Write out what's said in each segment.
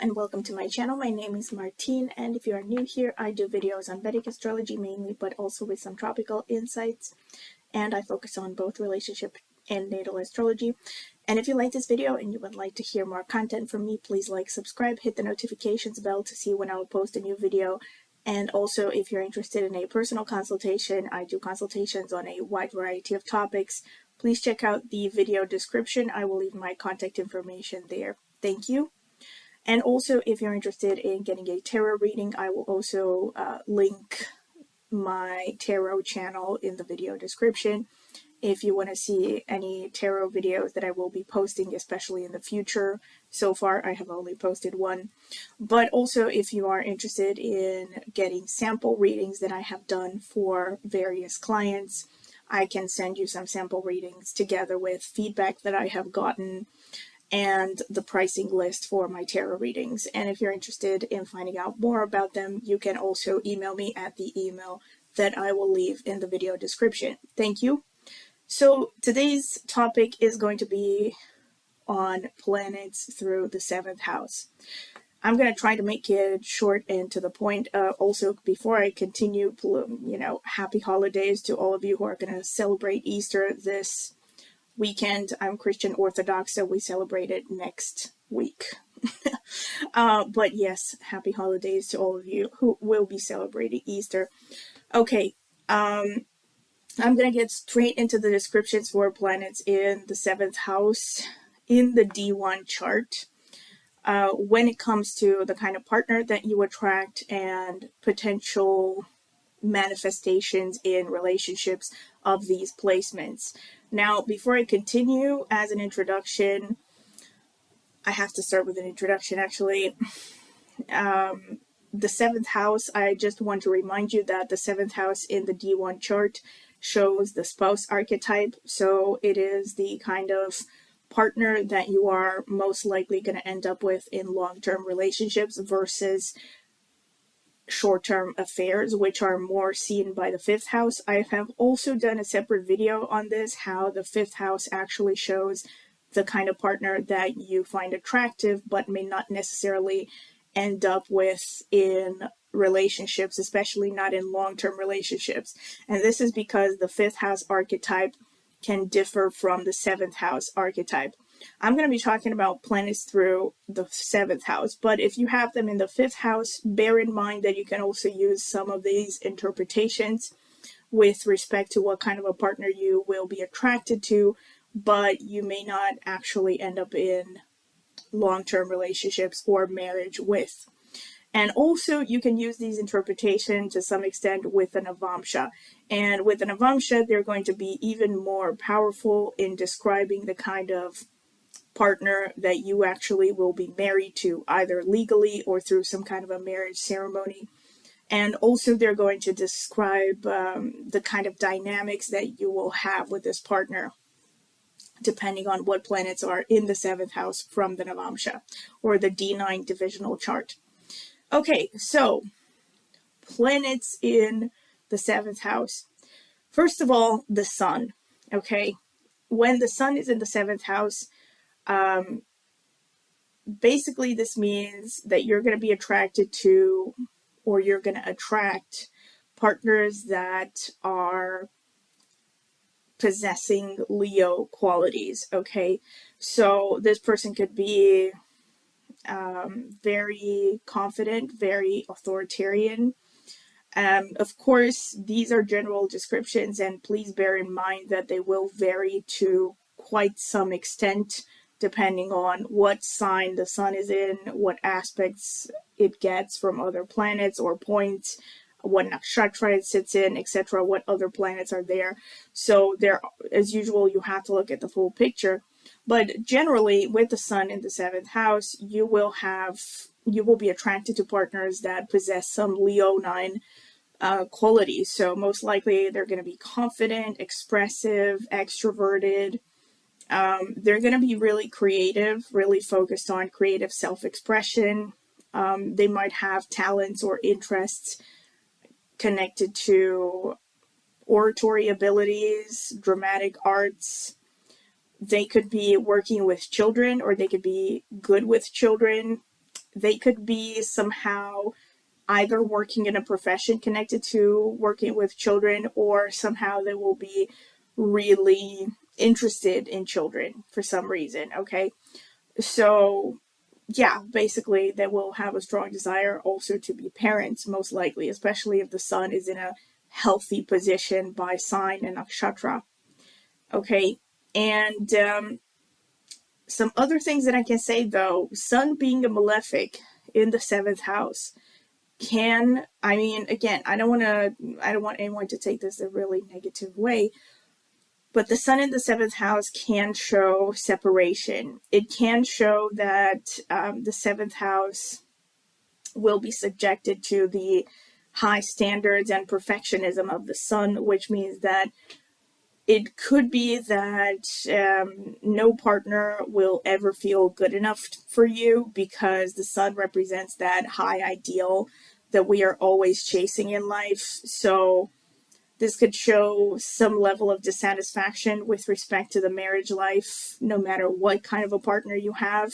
and welcome to my channel. My name is Martine, and if you are new here, I do videos on Vedic astrology mainly, but also with some tropical insights, and I focus on both relationship and natal astrology. And if you like this video and you would like to hear more content from me, please like, subscribe, hit the notifications bell to see when I will post a new video. And also, if you're interested in a personal consultation, I do consultations on a wide variety of topics. Please check out the video description. I will leave my contact information there. Thank you. And also, if you're interested in getting a tarot reading, I will also link my tarot channel in the video description. If you want to see any tarot videos that I will be posting, especially in the future. So far, I have only posted one. But also, if you are interested in getting sample readings that I have done for various clients, I can send you some sample readings together with feedback that I have gotten and the pricing list for my tarot readings. And if you're interested in finding out more about them, you can also email me at the email that I will leave in the video description. Thank you. So today's topic is going to be on planets through the 7th house. I'm going to try to make it short and to the point. Also, before I continue, happy holidays to all of you who are going to celebrate Easter this weekend. I'm Christian Orthodox, so we celebrate it next week. But yes, happy holidays to all of you who will be celebrating Easter. Okay, I'm going to get straight into the descriptions for planets in the 7th house in the D1 chart. When it comes to the kind of partner that you attract and potential manifestations in relationships of these placements. Now, before I continue, as an introduction, I have to start with an introduction actually. The 7th house, I just want to remind you that the 7th house in the D1 chart shows the spouse archetype. So it is the kind of partner that you are most likely going to end up with in long-term relationships versus short-term affairs, which are more seen by the 5th house. I have also done a separate video on this, how the 5th house actually shows the kind of partner that you find attractive but may not necessarily end up with in relationships, especially not in long-term relationships. And this is because the 5th house archetype can differ from the 7th house archetype. I'm going to be talking about planets through the 7th house, but if you have them in the 5th house, bear in mind that you can also use some of these interpretations with respect to what kind of a partner you will be attracted to, but you may not actually end up in long-term relationships or marriage with. And also, you can use these interpretations to some extent with an Navamsa. And with an Navamsa, they're going to be even more powerful in describing the kind of partner that you actually will be married to, either legally or through some kind of a marriage ceremony. And also, they're going to describe the kind of dynamics that you will have with this partner, depending on what planets are in the 7th house from the Navamsa, or the D9 divisional chart. Okay, so planets in the 7th house. First of all, the sun, okay? When the sun is in the 7th house, basically this means that you're going to be attracted to, or you're going to attract partners that are possessing Leo qualities, okay? So this person could be very confident, very authoritarian. Of course, these are general descriptions, and please bear in mind that they will vary to quite some extent depending on what sign the sun is in, what aspects it gets from other planets or points, what nakshatra it sits in, etc., what other planets are there. So there, as usual, you have to look at the full picture. But generally, with the sun in the 7th house, you will be attracted to partners that possess some Leonine qualities. So most likely, they're going to be confident, expressive, extroverted. They're going to be really creative, really focused on creative self-expression. They might have talents or interests connected to oratory abilities, dramatic arts. They could be working with children, or they could be good with children. They could be somehow either working in a profession connected to working with children, or somehow they will be really interested in children for some reason. Okay. So yeah, basically they will have a strong desire also to be parents, most likely, especially if the sun is in a healthy position by sign and nakshatra. Okay. And some other things that I can say though, sun being a malefic in the seventh house can, I mean, again, I don't want anyone to take this a really negative way, but the sun in the seventh house can show separation. It can show that the seventh house will be subjected to the high standards and perfectionism of the sun, which means that it could be that no partner will ever feel good enough for you, because the sun represents that high ideal that we are always chasing in life. So this could show some level of dissatisfaction with respect to the marriage life, no matter what kind of a partner you have.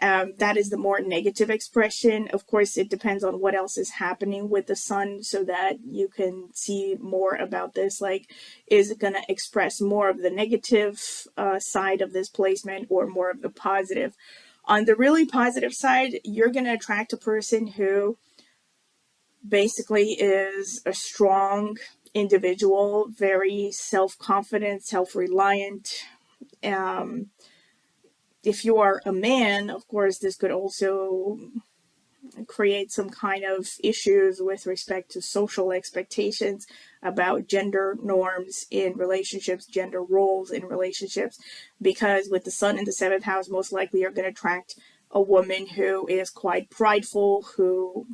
That is the more negative expression. Of course, it depends on what else is happening with the sun, so that you can see more about this. Like, is it going to express more of the negative side of this placement, or more of the positive? On the really positive side, you're going to attract a person who basically is a strong individual, very self-confident, self-reliant. If you are a man, of course, this could also create some kind of issues with respect to social expectations about gender norms in relationships, gender roles in relationships, because with the sun in the seventh house, most likely you're going to attract a woman who is quite prideful, who,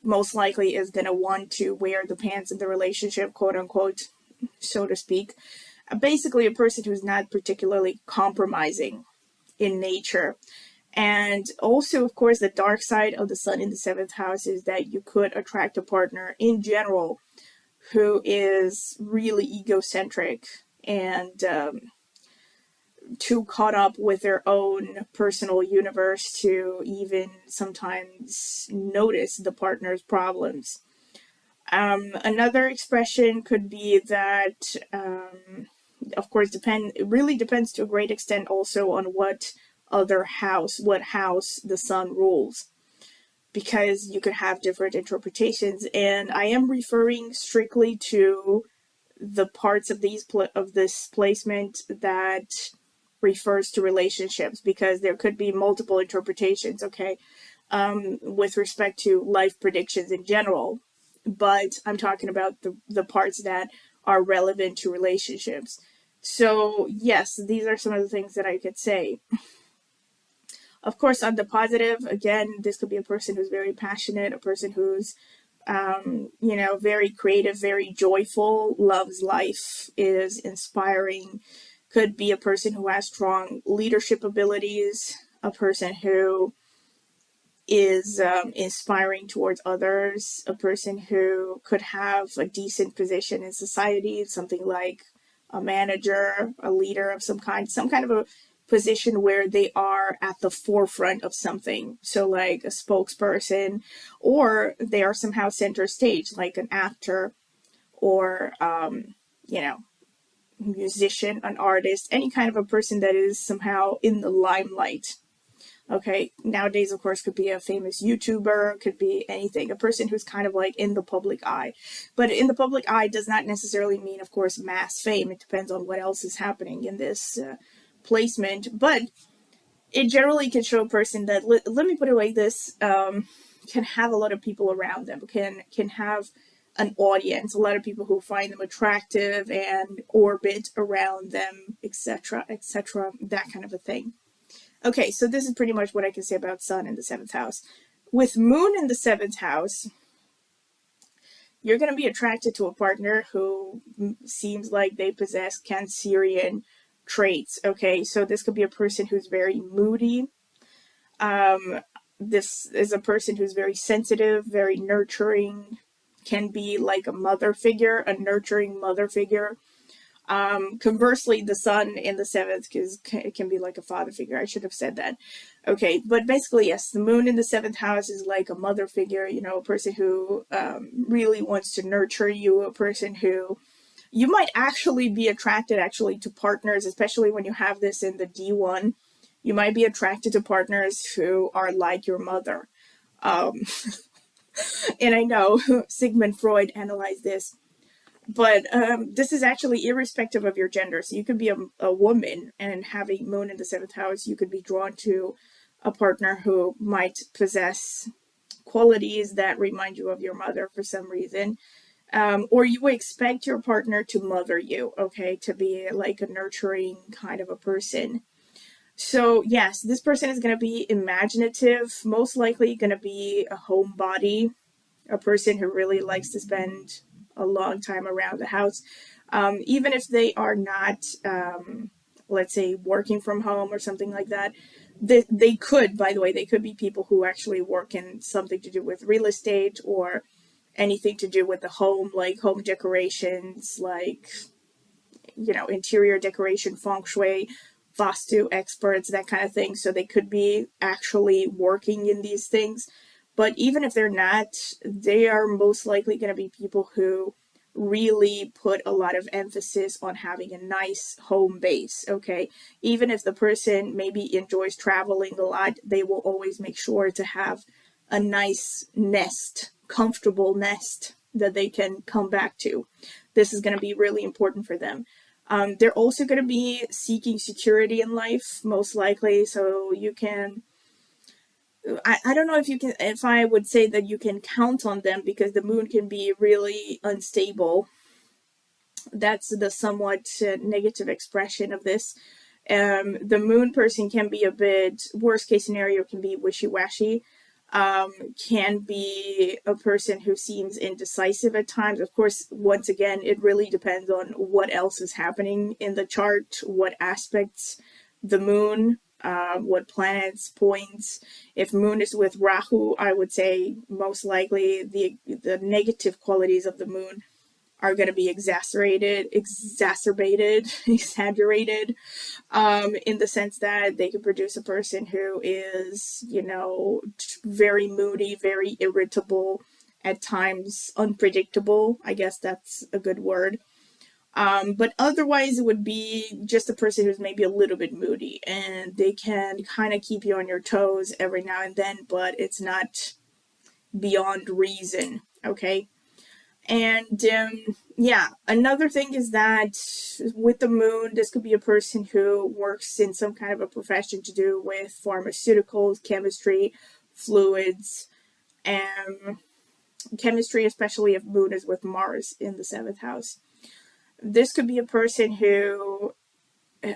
most likely is going to want to wear the pants in the relationship, quote unquote, so to speak. Basically, a person who's not particularly compromising in nature. And also, of course, the dark side of the sun in the seventh house is that you could attract a partner in general who is really egocentric and too caught up with their own personal universe to even sometimes notice the partner's problems. Another expression could be that, of course, it really depends to a great extent also on what house the sun rules, because you could have different interpretations. And I am referring strictly to the parts of this placement that refers to relationships, because there could be multiple interpretations, okay, with respect to life predictions in general. But I'm talking about the parts that are relevant to relationships. So yes, these are some of the things that I could say. Of course, on the positive, again, this could be a person who's very passionate, a person who's very creative, very joyful, loves life, is inspiring. Could be a person who has strong leadership abilities, a person who is inspiring towards others, a person who could have a decent position in society, something like a manager, a leader of some kind of a position where they are at the forefront of something. So like a spokesperson, or they are somehow center stage, like an actor, or, musician, an artist, any kind of a person that is somehow in the limelight. Okay, nowadays, of course, could be a famous YouTuber, could be anything, a person who's kind of like in the public eye. But in the public eye does not necessarily mean, of course, mass fame. It depends on what else is happening in this placement. But it generally can show a person that, let me put it like this, can have a lot of people around them, can have an audience, a lot of people who find them attractive and orbit around them, etc., etc., that kind of a thing. Okay, so this is pretty much what I can say about Sun in the seventh house. With Moon in the seventh house, you're going to be attracted to a partner who seems like they possess Cancerian traits. Okay, so this could be a person who's very moody. This is a person who's very sensitive, very nurturing, can be like a mother figure, a nurturing mother figure. Conversely, the sun in the seventh can be like a father figure. I should have said that. Okay, but basically, yes, the moon in the seventh house is like a mother figure, you know, a person who really wants to nurture you, a person who you might actually be attracted actually to partners, especially when you have this in the D1. You might be attracted to partners who are like your mother. Um, and I know Sigmund Freud analyzed this, but this is actually irrespective of your gender. So you could be a woman and having moon in the seventh house, you could be drawn to a partner who might possess qualities that remind you of your mother for some reason. Or you would expect your partner to mother you, okay, to be like a nurturing kind of a person. So yes, this person is going to be imaginative, most likely going to be a homebody, a person who really likes to spend a long time around the house. Even if they are not, let's say, working from home or something like that, they could, by the way, they could be people who actually work in something to do with real estate or anything to do with the home, like home decorations, like, you know, interior decoration, feng shui, vastu experts, that kind of thing. So they could be actually working in these things. But even if they're not, they are most likely going to be people who really put a lot of emphasis on having a nice home base, okay? Even if the person maybe enjoys traveling a lot, they will always make sure to have a nice nest, comfortable nest that they can come back to. This is going to be really important for them. They're also going to be seeking security in life, most likely. So you can, I don't know if I would say that you can count on them, because the moon can be really unstable. That's the somewhat negative expression of this. The moon person can be a bit, worst case scenario, can be wishy-washy. Can be a person who seems indecisive at times. Of course, once again, it really depends on what else is happening in the chart, what aspects the moon, what planets, points. If moon is with Rahu, I would say most likely the negative qualities of the moon are going to be exacerbated, exaggerated, in the sense that they could produce a person who is, you know, very moody, very irritable, at times unpredictable. I guess that's a good word. But otherwise, it would be just a person who's maybe a little bit moody, and they can kind of keep you on your toes every now and then, but it's not beyond reason, okay? And yeah, another thing is that with the moon, this could be a person who works in some kind of a profession to do with pharmaceuticals, chemistry, fluids, and chemistry, especially if moon is with Mars in the seventh house. This could be a person who,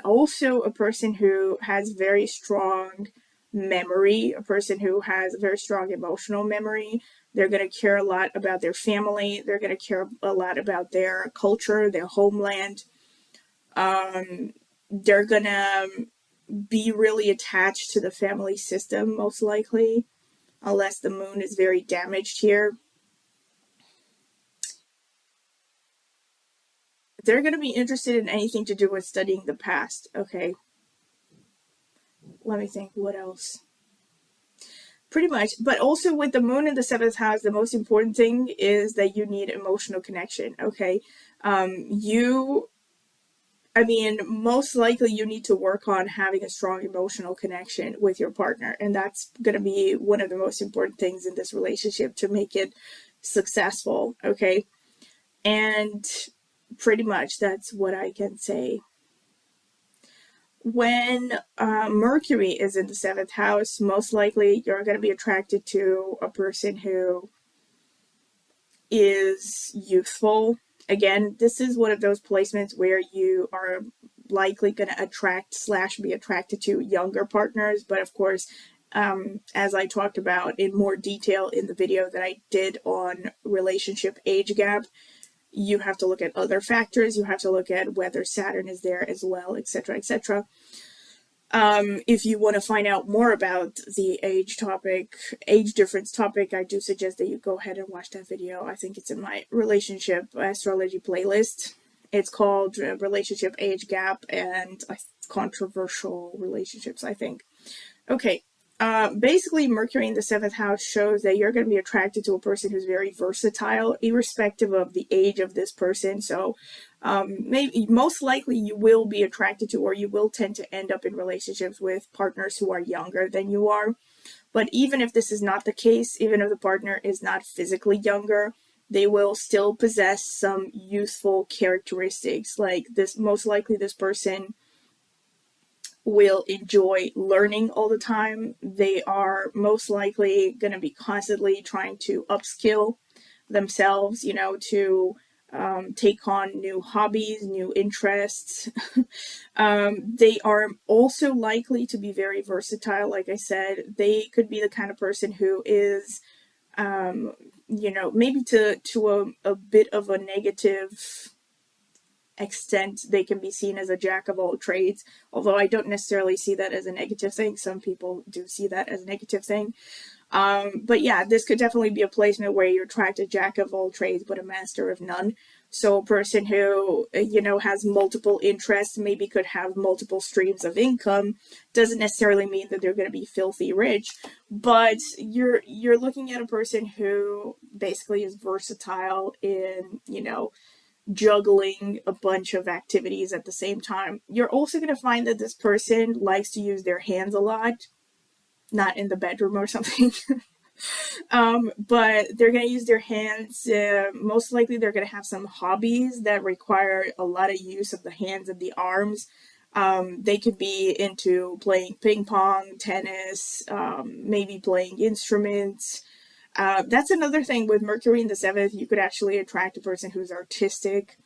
also a person who has very strong memory, a person who has a very strong emotional memory. They're going to care a lot about their family. They're going to care a lot about their culture, their homeland. They're going to be really attached to the family system, most likely, unless the moon is very damaged here. They're going to be interested in anything to do with studying the past. Okay. Let me think, what else? Pretty much. But also with the moon in the seventh house, the most important thing is that you need emotional connection. Okay. Most likely you need to work on having a strong emotional connection with your partner. And that's going to be one of the most important things in this relationship to make it successful. Okay. And pretty much that's what I can say. When Mercury is in the seventh house, most likely you're going to be attracted to a person who is youthful. Again, this is one of those placements where you are likely going to attract/be attracted to younger partners. But of course, as I talked about in more detail in the video that I did on relationship age gap, you have to look at other factors. You have to look at whether Saturn is there as well, etc., etc. If you want to find out more about the age difference topic, I do suggest that you go ahead and watch that video. I think it's in my relationship astrology playlist. It's called Relationship Age Gap and Controversial Relationships, I think. Okay. Basically, Mercury in the 7th house shows that you're going to be attracted to a person who's very versatile, irrespective of the age of this person. So, maybe most likely you will be attracted to, or you will tend to end up in relationships with partners who are younger than you are. But even if this is not the case, even if the partner is not physically younger, they will still possess some youthful characteristics. Like this, most likely this person will enjoy learning all the time. They are most likely going to be constantly trying to upskill themselves, you know, to take on new hobbies, new interests. They are also likely to be very versatile. Like I said, they could be the kind of person who is, you know, maybe to a bit of a negative extent, they can be seen as a jack of all trades, although I don't necessarily see that as a negative thing. Some people do see that as a negative thing. But yeah, this could definitely be a placement where you're attract a jack of all trades but a master of none. So a person who, you know, has multiple interests, maybe could have multiple streams of income, doesn't necessarily mean that they're going to be filthy rich, but you're looking at a person who basically is versatile in, you know, juggling a bunch of activities at the same time. You're also going to find that this person likes to use their hands a lot, not in the bedroom or something. But they're going to use their hands. Most likely they're going to have some hobbies that require a lot of use of the hands and the arms. They could be into playing ping pong, tennis, maybe playing instruments. That's another thing with Mercury in the 7th. You could actually attract a person who's artistic,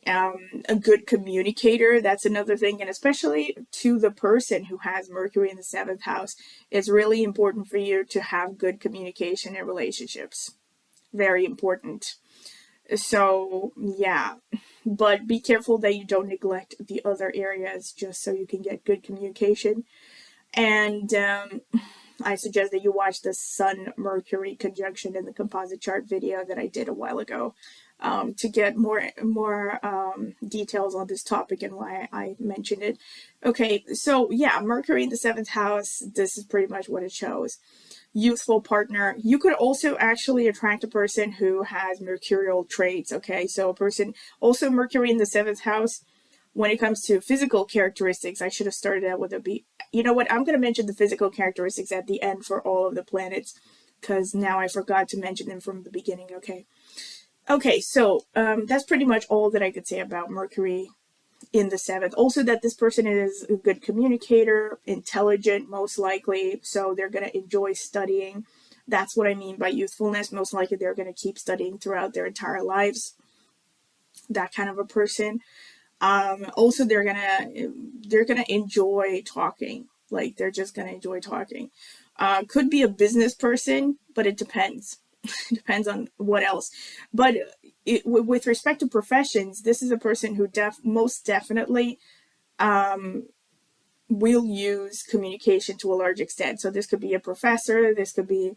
a good communicator. That's another thing. And especially to the person who has Mercury in the 7th house, it's really important for you to have good communication in relationships. Very important. So, yeah. But be careful that you don't neglect the other areas just so you can get good communication. And I suggest that you watch the Sun-Mercury conjunction in the composite chart video that I did a while ago to get more details on this topic and why I mentioned it. Okay, so yeah, Mercury in the 7th house, this is pretty much what it shows. Youthful partner. You could also actually attract a person who has mercurial traits, okay? So a person, also Mercury in the 7th house, when it comes to physical characteristics, I should have started out with a B. You know what? I'm going to mention the physical characteristics at the end for all of the planets, because now I forgot to mention them from the beginning, okay? Okay, so that's pretty much all that I could say about Mercury in the 7th. Also that this person is a good communicator, intelligent, most likely, so they're going to enjoy studying. That's what I mean by youthfulness. Most likely they're going to keep studying throughout their entire lives. That kind of a person. Also, they're gonna enjoy talking. Like they're just gonna enjoy talking. Could be a business person, but it depends. It depends on what else. But with respect to professions, this is a person who most definitely will use communication to a large extent. So this could be a professor. This could be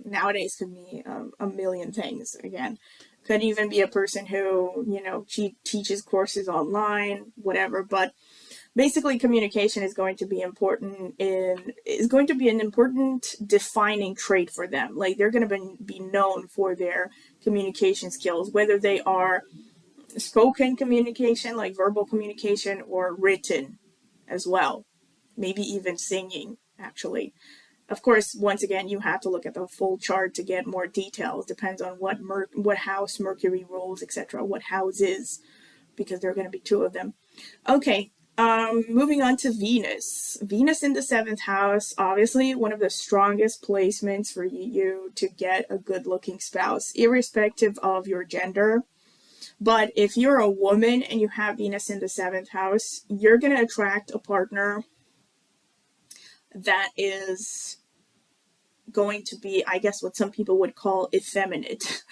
nowadays could be a million things. Again, could even be a person who, you know, teaches courses online, whatever. But basically, communication is going to be important is going to be an important defining trait for them. Like they're going to be known for their communication skills, whether they are spoken communication, like verbal communication, or written as well. Maybe even singing, actually. Of course, once again, you have to look at the full chart to get more details. Depends on what house Mercury rules, etc. What houses, because there are going to be two of them. Okay, moving on to Venus. Venus in the 7th house, obviously one of the strongest placements for you to get a good-looking spouse, irrespective of your gender. But if you're a woman and you have Venus in the 7th house, you're going to attract a partner that is going to be, I guess, what some people would call effeminate.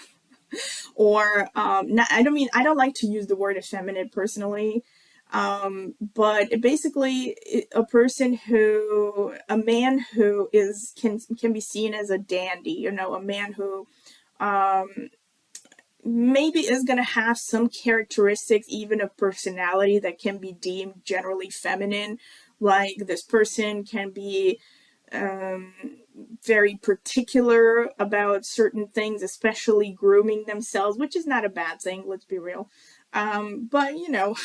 Or I don't like to use the word effeminate personally, but basically a man who can be seen as a dandy, you know, a man who maybe is going to have some characteristics even of personality that can be deemed generally feminine. Like this person can be very particular about certain things, especially grooming themselves, which is not a bad thing, let's be real. But you know,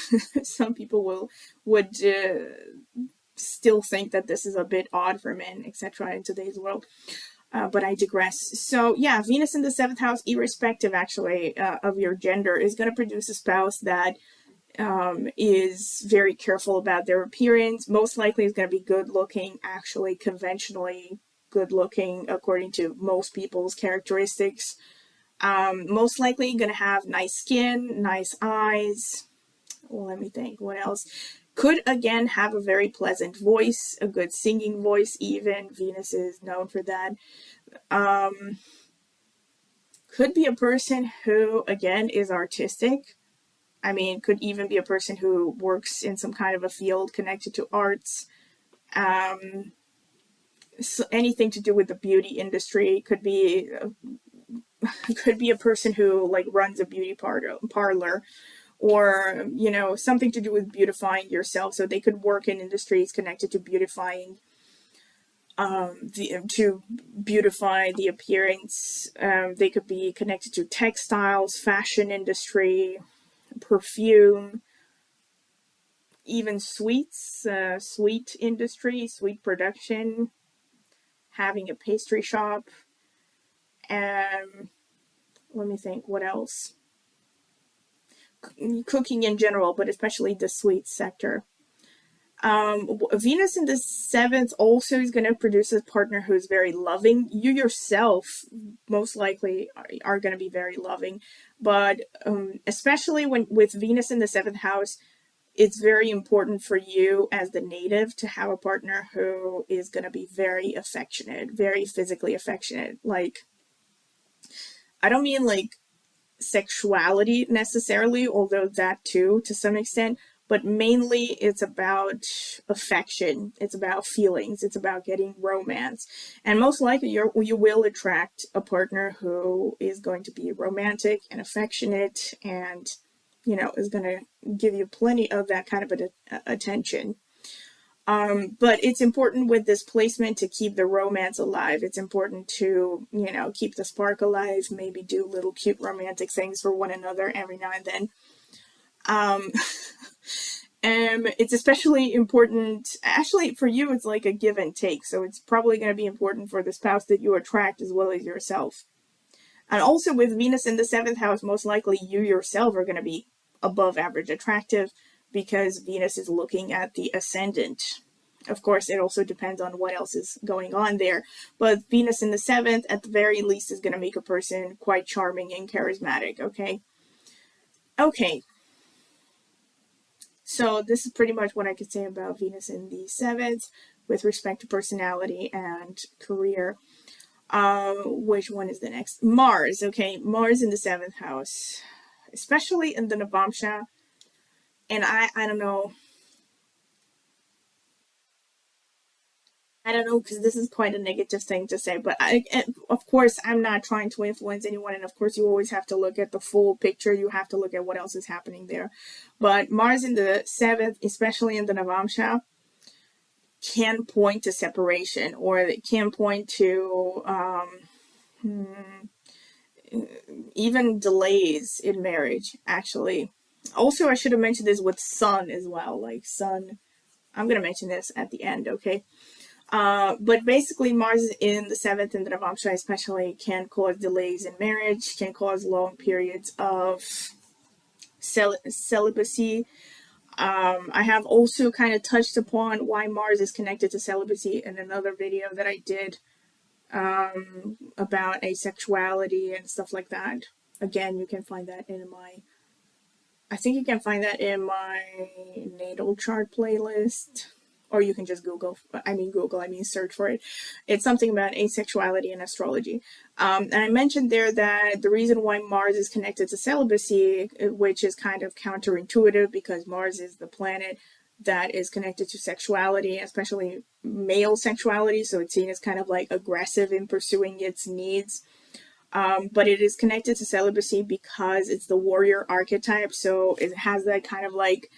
some people would still think that this is a bit odd for men, etc. in today's world. But I digress. So yeah, Venus in the 7th house, irrespective actually of your gender, is going to produce a spouse that is very careful about their appearance. Most likely is going to be good looking, actually conventionally good looking according to most people's characteristics. Most likely going to have nice skin, nice eyes. Well, let me think, what else? Could again have a very pleasant voice, a good singing voice even. Venus is known for that. Could be a person who again is artistic. I mean, could even be a person who works in some kind of a field connected to arts. So anything to do with the beauty industry. Could be a person who like runs a beauty parlor, or you know, something to do with beautifying yourself. So they could work in industries connected to beautifying, to beautify the appearance. They could be connected to textiles, fashion industry, perfume, even sweets, sweet industry, sweet production, having a pastry shop. Let me think, what else? Cooking in general, but especially the sweet sector. Venus in the 7th also is going to produce a partner who is very loving. You yourself most likely are going to be very loving, but especially with Venus in the 7th house, it's very important for you as the native to have a partner who is going to be very affectionate, very physically affectionate. Like, I don't mean like sexuality necessarily, although that too to some extent, but mainly it's about affection, it's about feelings, it's about getting romance. And most likely you will attract a partner who is going to be romantic and affectionate, and you know, is going to give you plenty of that kind of attention. But it's important with this placement to keep the romance alive. It's important to, you know, keep the spark alive, maybe do little cute romantic things for one another every now and then. And it's especially important, actually for you, it's like a give and take. So it's probably going to be important for the spouse that you attract as well as yourself. And also with Venus in the 7th house, most likely you yourself are going to be above average attractive, because Venus is looking at the ascendant. Of course, it also depends on what else is going on there. But Venus in the 7th, at the very least, is going to make a person quite charming and charismatic, okay? Okay. So this is pretty much what I could say about Venus in the 7th with respect to personality and career. Which one is the next? Mars, okay? Mars in the 7th house, especially in the Navamsa. And I don't know. I don't know, because this is quite a negative thing to say, but of course, I'm not trying to influence anyone, and of course, you always have to look at the full picture. You have to look at what else is happening there. But Mars in the 7th, especially in the Navamsa, can point to separation, or it can point to even delays in marriage, actually. Also, I should have mentioned this with Sun as well, like Sun. I'm going to mention this at the end, okay? But basically, Mars in the 7th in the Navamsa especially can cause delays in marriage, can cause long periods of celibacy. I have also kind of touched upon why Mars is connected to celibacy in another video that I did about asexuality and stuff like that. Again, you can find that in I think you can find that in my natal chart playlist, or you can just search for it. It's something about asexuality and astrology. And I mentioned there that the reason why Mars is connected to celibacy, which is kind of counterintuitive because Mars is the planet that is connected to sexuality, especially male sexuality. So it's seen as kind of like aggressive in pursuing its needs. But it is connected to celibacy because it's the warrior archetype. So it has that kind of like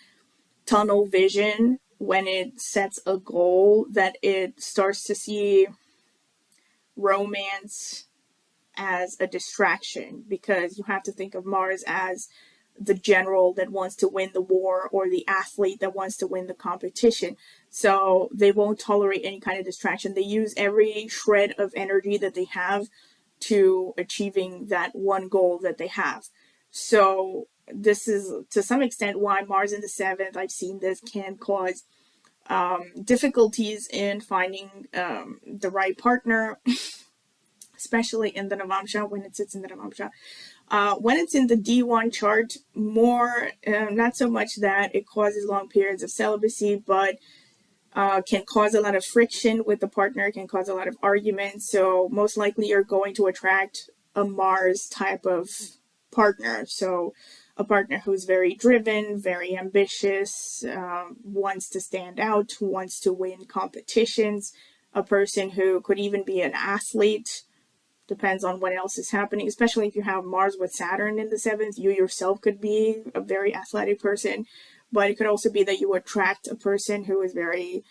tunnel vision when it sets a goal, that it starts to see romance as a distraction, because you have to think of Mars as the general that wants to win the war or the athlete that wants to win the competition. So they won't tolerate any kind of distraction. They use every shred of energy that they have to achieving that one goal that they have. So this is to some extent why Mars in the seventh, I've seen this, can cause difficulties in finding the right partner, especially in the Navamsa, when it sits in the Navamsa. When it's in the D1 chart, more, not so much that it causes long periods of celibacy, but can cause a lot of friction with the partner, can cause a lot of arguments. So most likely you're going to attract a Mars type of partner. So a partner who's very driven, very ambitious, wants to stand out, wants to win competitions, a person who could even be an athlete. Depends on what else is happening, especially if you have Mars with Saturn in the seventh. You yourself could be a very athletic person, but it could also be that you attract a person who is very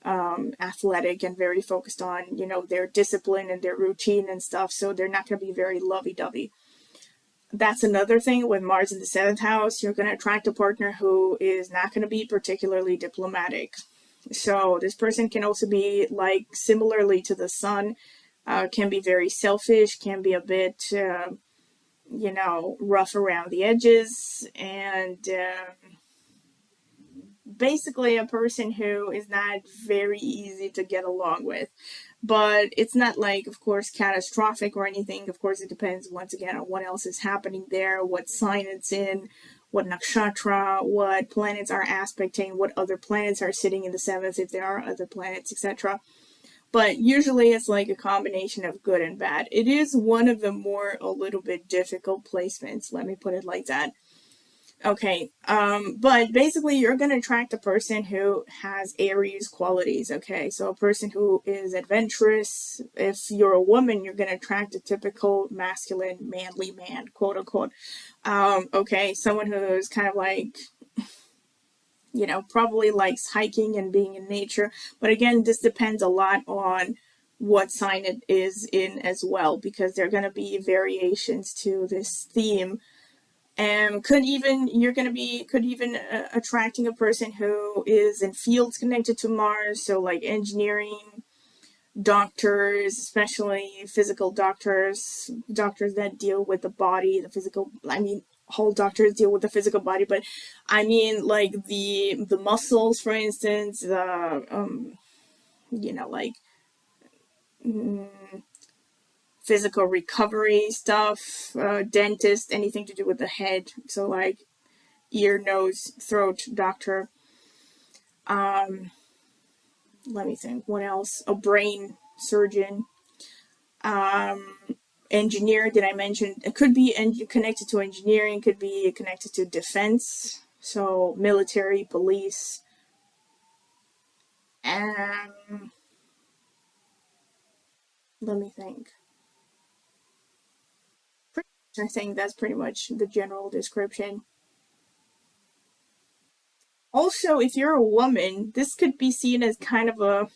athletic and very focused on, you know, their discipline and their routine and stuff. So they're not going to be very lovey-dovey. That's another thing with Mars in the seventh house. You're going to attract a partner who is not going to be particularly diplomatic. So this person can also be, like, similarly to the sun, can be very selfish, can be a bit, you know, rough around the edges, and basically a person who is not very easy to get along with. But it's not like, of course, catastrophic or anything. Of course, it depends once again on what else is happening there, what sign it's in, what nakshatra, what planets are aspecting, what other planets are sitting in the seventh, if there are other planets, etc. But usually it's like a combination of good and bad. It is one of the more a little bit difficult placements, let me put it like that. Okay, but basically you're going to attract a person who has Aries qualities, okay? So a person who is adventurous. If you're a woman, you're going to attract a typical masculine, manly man, quote unquote. Okay, someone who's kind of like, you know, probably likes hiking and being in nature. But again, this depends a lot on what sign it is in as well, because there are going to be variations to this theme. And could even attracting a person who is in fields connected to Mars, so like engineering, doctors, especially physical doctors, doctors that deal with the body, the physical, I mean, whole doctors deal with the physical body, but I mean like the muscles, for instance, you know, like physical recovery stuff, dentist, anything to do with the head, so like ear, nose, throat doctor. Let me think, what else? A brain surgeon. Engineer, did I mention? It could be connected to engineering, could be connected to defense, so military, police. Let me think. I think that's pretty much the general description. Also, if you're a woman, this could be seen as kind of a,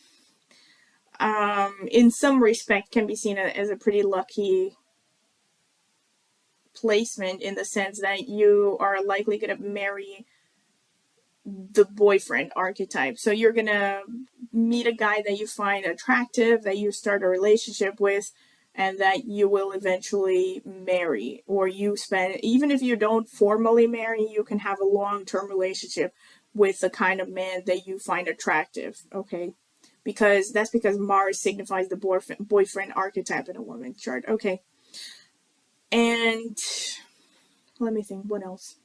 in some respect, can be seen as a pretty lucky placement, in the sense that you are likely going to marry the boyfriend archetype. So you're going to meet a guy that you find attractive, that you start a relationship with, and that you will eventually marry, or you spend, even if you don't formally marry, you can have a long-term relationship with the kind of man that you find attractive, okay? Because that's because Mars signifies the boyfriend archetype in a woman's chart, okay? And let me think, what else?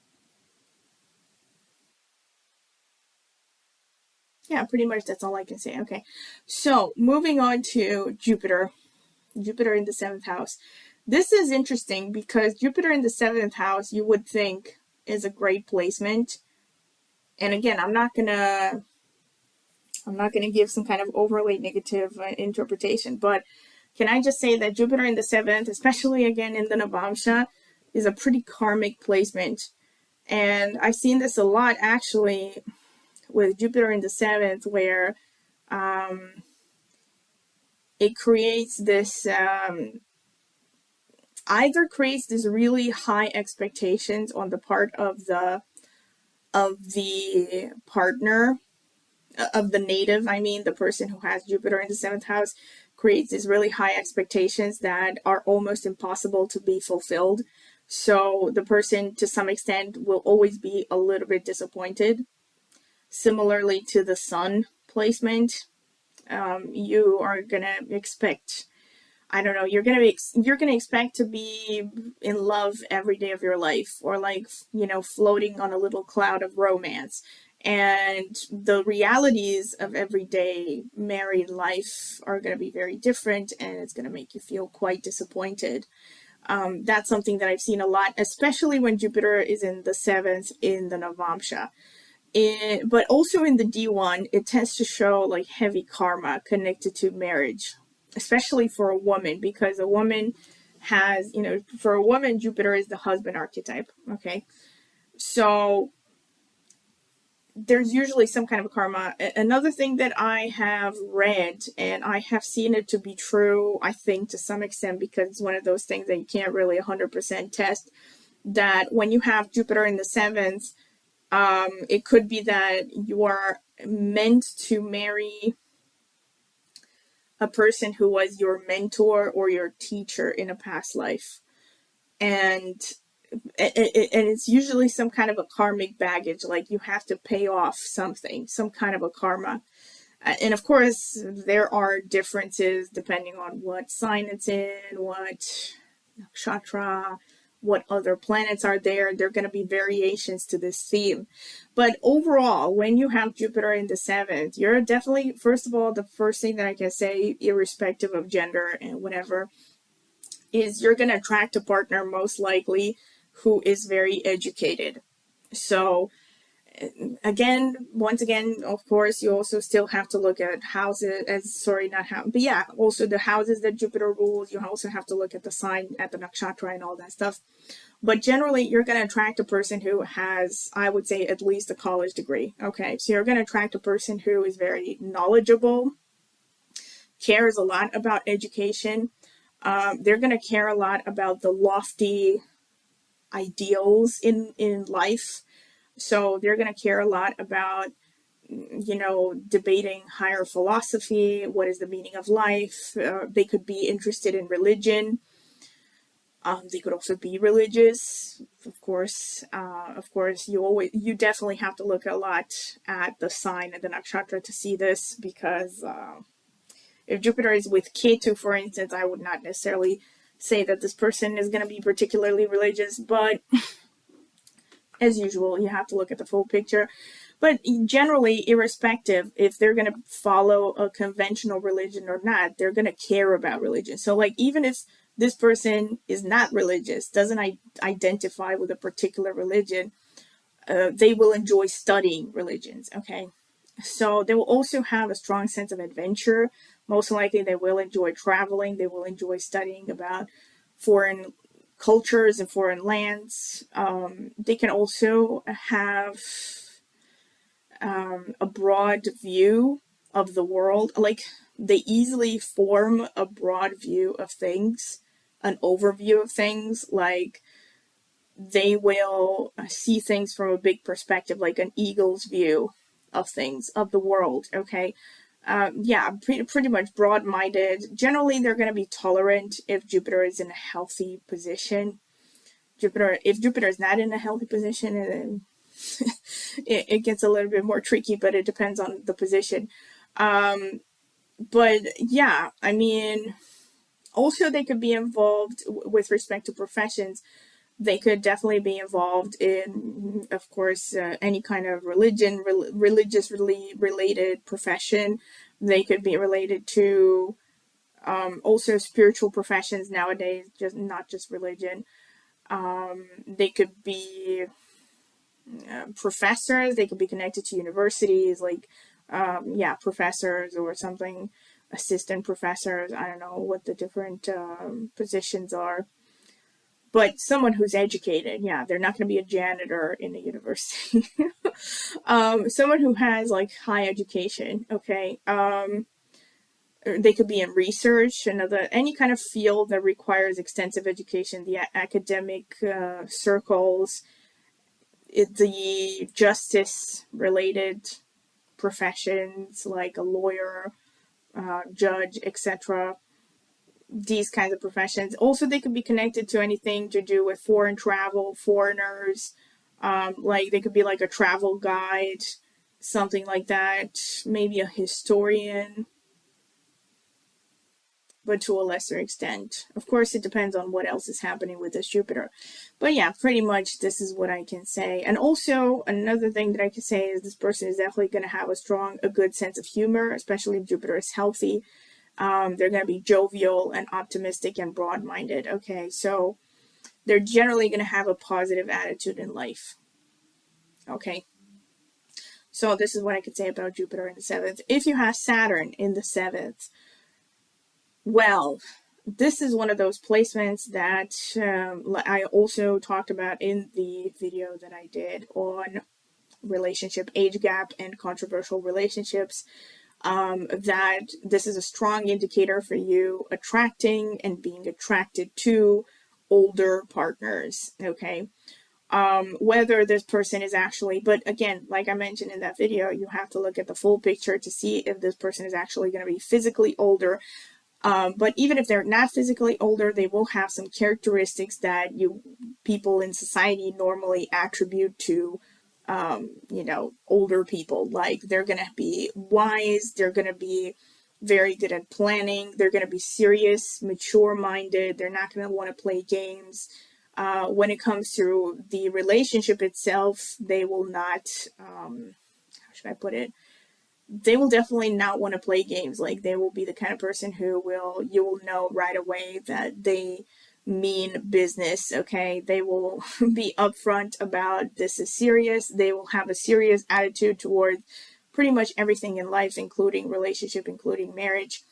Yeah, pretty much that's all I can say. Okay, so moving on to Jupiter. Jupiter in the seventh house. This is interesting because Jupiter in the seventh house, you would think, is a great placement. And again, I'm not gonna give some kind of overly negative interpretation, but can I just say that Jupiter in the 7th, especially again in the Navamsa, is a pretty karmic placement. And I've seen this a lot actually with Jupiter in the 7th, where it creates this, either creates this really high expectations on the part of the partner, of the native, I mean, the person who has Jupiter in the 7th house, creates these really high expectations that are almost impossible to be fulfilled. So the person, to some extent, will always be a little bit disappointed. Similarly to the sun placement, you are gonna expect, I don't know, you're gonna expect to be in love every day of your life, or like, you know, floating on a little cloud of romance. And the realities of everyday married life are going to be very different, and it's going to make you feel quite disappointed. That's something that I've seen a lot, especially when Jupiter is in the 7th in the Navamsa. But also in the D1, it tends to show like heavy karma connected to marriage, especially for a woman, because a woman has, you know, for a woman, Jupiter is the husband archetype. Okay. So there's usually some kind of karma. Another thing that I have read, and I have seen it to be true, I think to some extent, because it's one of those things that you can't really 100% test, that when you have Jupiter in the 7th, it could be that you are meant to marry a person who was your mentor or your teacher in a past life. And it's usually some kind of a karmic baggage, like you have to pay off something, some kind of a karma. And of course, there are differences depending on what sign it's in, what nakshatra, what other planets are there. There are going to be variations to this theme. But overall, when you have Jupiter in the 7th, you're definitely, first of all, the first thing that I can say, irrespective of gender and whatever, is you're going to attract a partner most likely who is very educated. So once again, of course, you also still have to look at houses, but yeah, also the houses that Jupiter rules. You also have to look at the sign, at the nakshatra and all that stuff. But generally, you're going to attract a person who has, I would say, at least a college degree. Okay, so you're going to attract a person who is very knowledgeable, cares a lot about education. They're going to care a lot about the lofty ideals in life. So they're going to care a lot about, you know, debating higher philosophy. What is the meaning of life? They could be interested in religion. They could also be religious, of course. You definitely have to look a lot at the sign and the nakshatra to see this, because if Jupiter is with Ketu, for instance, I would not necessarily say that this person is going to be particularly religious, but as usual, you have to look at the full picture. But generally, irrespective if they're going to follow a conventional religion or not, they're going to care about religion. So like, even if this person is not religious, doesn't identify with a particular religion, they will enjoy studying religions. Okay. So they will also have a strong sense of adventure. Most likely they will enjoy traveling. They will enjoy studying about foreign cultures and foreign lands. They can also have a broad view of the world. Like, they easily form a broad view of things, an overview of things. Like, they will see things from a big perspective, like an eagle's view of things, of the world. Okay. Pretty much broad-minded. Generally, they're going to be tolerant if Jupiter is in a healthy position. If Jupiter is not in a healthy position, then it gets a little bit more tricky, but it depends on the position. But yeah, I mean, also they could be involved with respect to professions. They could definitely be involved in, of course, any kind of religiously related profession. They could be related to also spiritual professions nowadays, just not just religion. They could be professors. They could be connected to universities, like professors or something. assistant professors. I don't know what the different positions are. But someone who's educated, yeah, they're not going to be a janitor in a university. Someone who has like high education, okay. They could be in research, any kind of field that requires extensive education, the academic circles, the justice related professions like a lawyer, judge, etc. These kinds of professions. Also, they could be connected to anything to do with foreign travel, foreigners. Like they could be like a travel guide, something like that. Maybe a historian, but to a lesser extent. Of course, it depends on what else is happening with this Jupiter. But yeah, pretty much this is what I can say. And also, another thing that I can say is this person is definitely going to have a good sense of humor, especially if Jupiter is healthy. They're going to be jovial and optimistic and broad-minded. Okay, so they're generally going to have a positive attitude in life. Okay, so this is what I could say about Jupiter in the 7th. If you have Saturn in the 7th, well, this is one of those placements that I also talked about in the video that I did on relationship age gap and controversial relationships. That this is a strong indicator for you attracting and being attracted to older partners, okay? Whether this person is actually, but again, like I mentioned in that video, you have to look at the full picture to see if this person is actually going to be physically older. But even if they're not physically older, they will have some characteristics that people in society normally attribute to older people. Like they're going to be wise, they're going to be very good at planning, they're going to be serious, mature-minded, they're not going to want to play games. When it comes to the relationship itself, they will not, how should I put it? They will definitely not want to play games. Like they will be the kind of person you will know right away that they mean business, okay? They will be upfront about this is serious. They will have a serious attitude towards pretty much everything in life, including relationship, including marriage.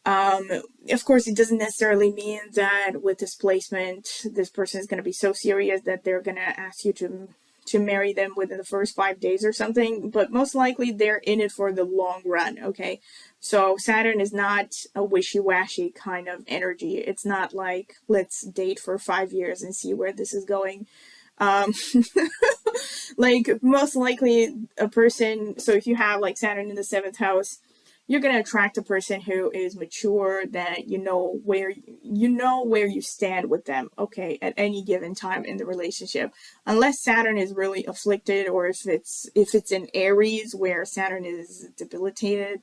Of course, it doesn't necessarily mean that with this placement, this person is going to be so serious that they're going to ask you to marry them within the first 5 days or something, but most likely they're in it for the long run, okay? So Saturn is not a wishy-washy kind of energy. It's not like, let's date for 5 years and see where this is going. Like, most likely a person, so if you have like Saturn in the 7th house, you're going to attract a person who is mature, that you know where you stand with them, okay, at any given time in the relationship. Unless Saturn is really afflicted, or if it's in Aries where Saturn is debilitated,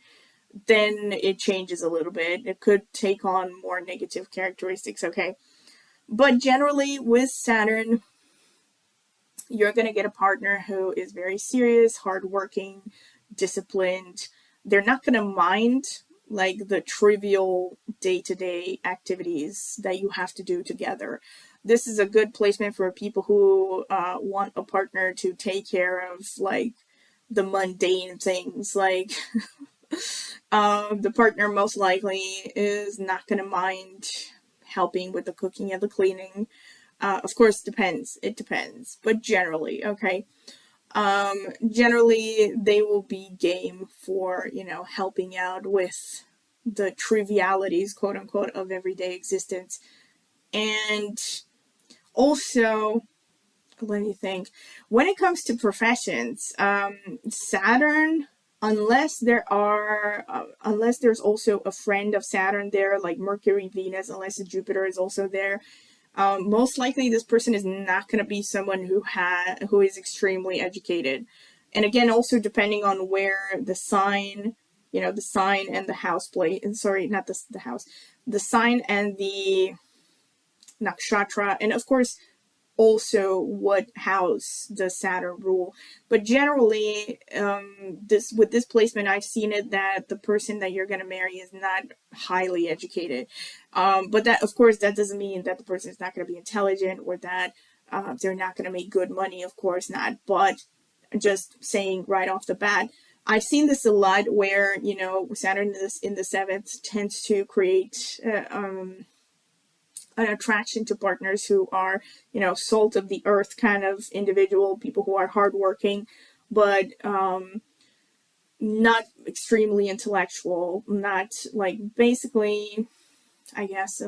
then it changes a little bit. It could take on more negative characteristics, okay? But generally with Saturn, you're going to get a partner who is very serious, hardworking, disciplined. They're not going to mind like the trivial day-to-day activities that you have to do together. This is a good placement for people who want a partner to take care of like the mundane things. Like the partner most likely is not going to mind helping with the cooking and the cleaning. Of course, it depends, but generally, okay. Generally they will be game for, helping out with the trivialities, quote unquote, of everyday existence. And also, let me think, when it comes to professions, Saturn, unless there's also a friend of Saturn there, like Mercury, Venus, unless Jupiter is also there, most likely this person is not going to be someone who is extremely educated. And again, also depending on where the sign, the sign and the house play, sorry, not the house, the sign and the nakshatra, and of course also what house does Saturn rule. But generally, with this placement, I've seen it that the person that you're going to marry is not highly educated. But that, of course, that doesn't mean that the person is not going to be intelligent, or that they're not going to make good money. Of course not. But just saying right off the bat, I've seen this a lot where, Saturn in the seventh tends to create an attraction to partners who are, salt of the earth kind of individual, people who are hardworking, but not extremely intellectual, not like basically, I guess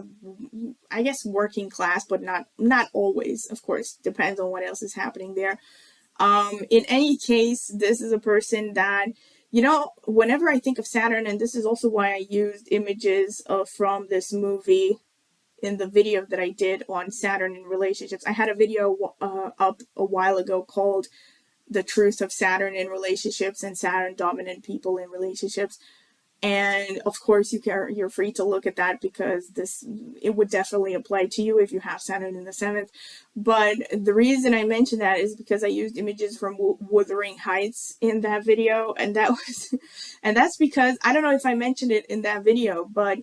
working class, but not always. Of course, depends on what else is happening there. In any case, this is a person that, whenever I think of Saturn, and this is also why I used images from this movie in the video that I did on Saturn in relationships. I had a video up a while ago called The Truth of Saturn in Relationships and Saturn Dominant People in Relationships. And of course, you're free to look at that because it would definitely apply to you if you have Saturn in the seventh. But the reason I mentioned that is because I used images from Wuthering Heights in that video, and that's because I don't know if I mentioned it in that video, but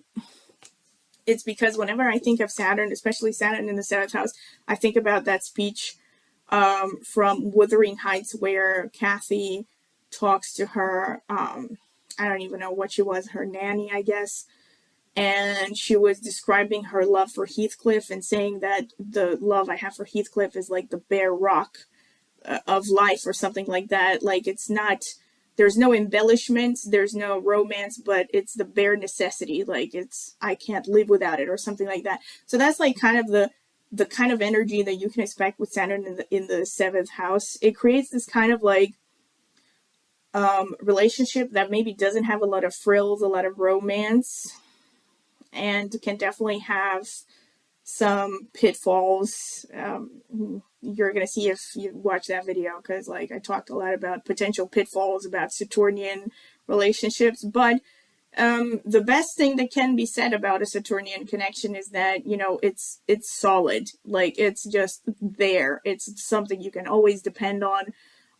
it's because whenever I think of Saturn, especially Saturn in the seventh house, I think about that speech from Wuthering Heights where Kathy talks to her. I don't even know what she was, her nanny, I guess. And she was describing her love for Heathcliff and saying that the love I have for Heathcliff is like the bare rock of life or something like that. Like it's not, there's no embellishments, there's no romance, but it's the bare necessity. Like I can't live without it or something like that. So that's like kind of the kind of energy that you can expect with Saturn in the seventh house. It creates this kind of like relationship that maybe doesn't have a lot of frills, a lot of romance, and can definitely have some pitfalls. You're going to see if you watch that video, because like I talked a lot about potential pitfalls about Saturnian relationships. But the best thing that can be said about a Saturnian connection is that, it's solid. Like it's just there. It's something you can always depend on.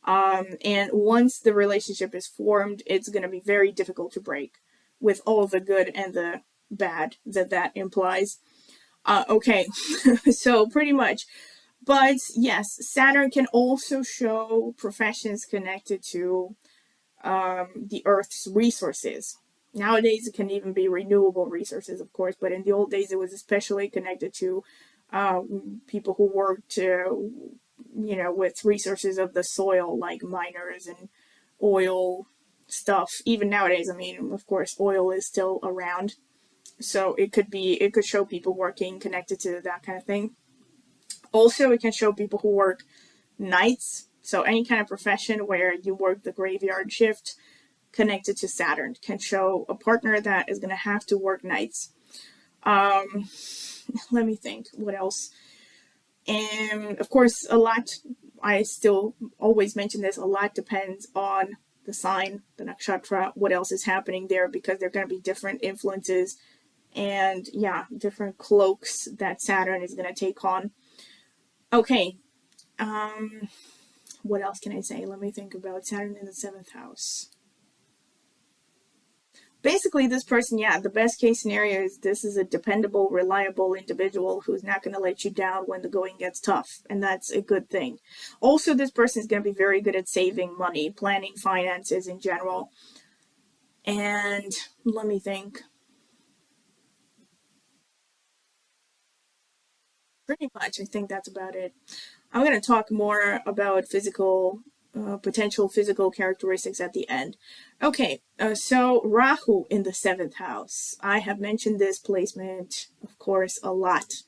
And once the relationship is formed, it's going to be very difficult to break, with all the good and the bad that implies. Okay, so pretty much. But yes, Saturn can also show professions connected to the Earth's resources. Nowadays, it can even be renewable resources, of course, but in the old days, it was especially connected to people who worked with resources of the soil, like miners and oil stuff. Even nowadays, I mean, of course, oil is still around. So it could show people working connected to that kind of thing. Also, it can show people who work nights. So any kind of profession where you work the graveyard shift connected to Saturn can show a partner that is going to have to work nights. Let me think. What else? And of course, I still always mention this, a lot depends on the sign, the nakshatra, what else is happening there, because there are going to be different influences and different cloaks that Saturn is going to take on. Okay. What else can I say? Let me think about Saturn in the seventh house. Basically, this person, the best case scenario is this is a dependable, reliable individual who's not going to let you down when the going gets tough, and that's a good thing. Also, this person is going to be very good at saving money, planning finances in general. And let me think. Pretty much, I think that's about it. I'm going to talk more about potential physical characteristics at the end. Okay, so Rahu in the seventh house. I have mentioned this placement, of course, a lot.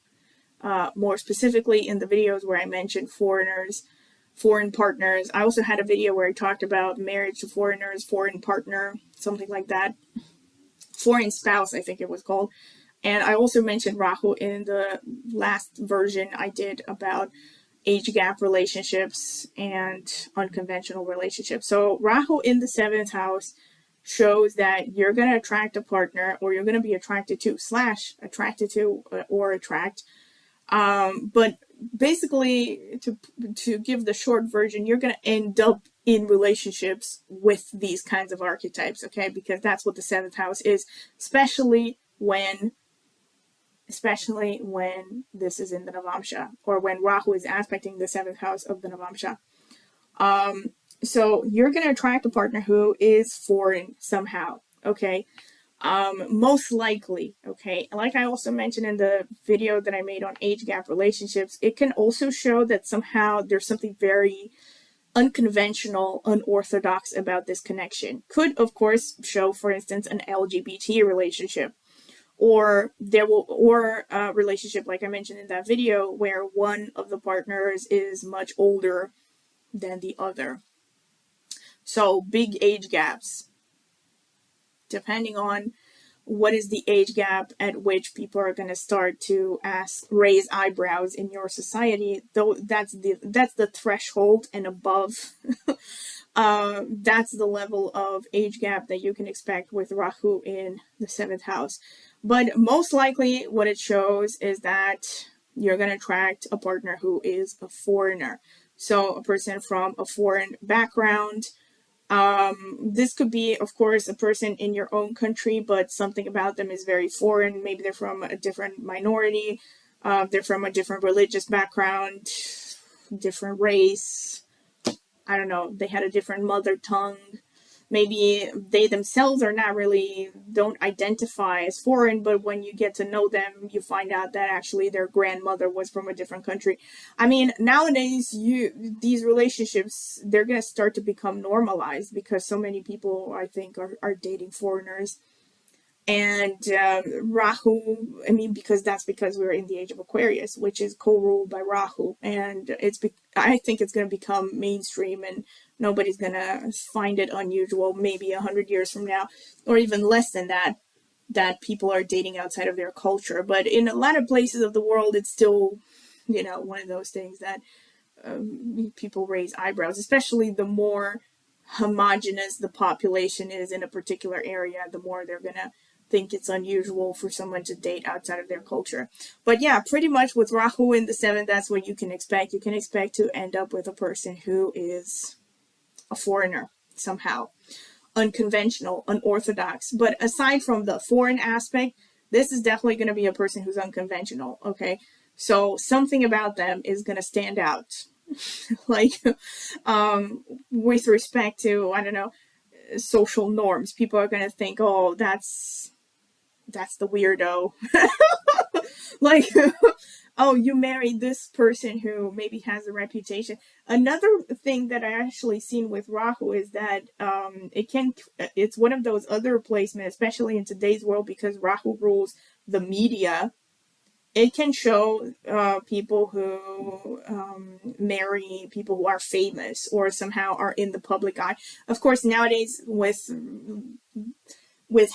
More specifically in the videos where I mentioned foreign partners. I also had a video where I talked about marriage to foreigners, foreign partner, something like that. Foreign spouse, I think it was called. And I also mentioned Rahu in the last version I did about age gap relationships and unconventional relationships. So Rahu in the seventh house shows that you're going to attract a partner, or you're going to be attracted to or attract. But basically, to give the short version, you're going to end up in relationships with these kinds of archetypes, okay? Because that's what the seventh house is, especially when this is in the Navamsa, or when Rahu is aspecting the seventh house of the Navamsa. So you're going to attract a partner who is foreign somehow. Okay. Most likely. Okay. Like I also mentioned in the video that I made on age gap relationships, it can also show that somehow there's something very unconventional, unorthodox about this connection. Could, of course, show, for instance, an LGBT relationship, or a relationship like I mentioned in that video where one of the partners is much older than the other. So big age gaps, depending on what is the age gap at which people are going to start to raise eyebrows in your society, though that's the threshold and above. That's the level of age gap that you can expect with Rahu in the 7th house. But most likely what it shows is that you're going to attract a partner who is a foreigner. So a person from a foreign background. This could be, of course, a person in your own country, but something about them is very foreign. Maybe they're from a different minority. They're from a different religious background, different race. I don't know. They had a different mother tongue. Maybe they themselves don't identify as foreign, but when you get to know them, you find out that actually their grandmother was from a different country. I mean, nowadays, these relationships, they're going to start to become normalized because so many people, I think, are dating foreigners. And Rahu, I mean, because we're in the age of Aquarius, which is co-ruled by Rahu, and I think it's going to become mainstream, and nobody's going to find it unusual. Maybe 100 years from now, or even less than that, that people are dating outside of their culture. But in a lot of places of the world, it's still, one of those things that people raise eyebrows, especially the more homogenous the population is in a particular area, the more they're going to think it's unusual for someone to date outside of their culture. But yeah, pretty much with Rahu in the 7th, that's what you can expect. You can expect to end up with a person who is a foreigner somehow, unconventional, unorthodox. But aside from the foreign aspect, this is definitely going to be a person who's unconventional, okay? So something about them is going to stand out. Like, with respect to, I don't know, social norms, people are going to think, oh, that's the weirdo. Like, oh, you married this person who maybe has a reputation. Another thing that I actually seen with Rahu is that it's one of those other placements, especially in today's world, because Rahu rules the media. It can show people who marry people who are famous or somehow are in the public eye. Of course, nowadays with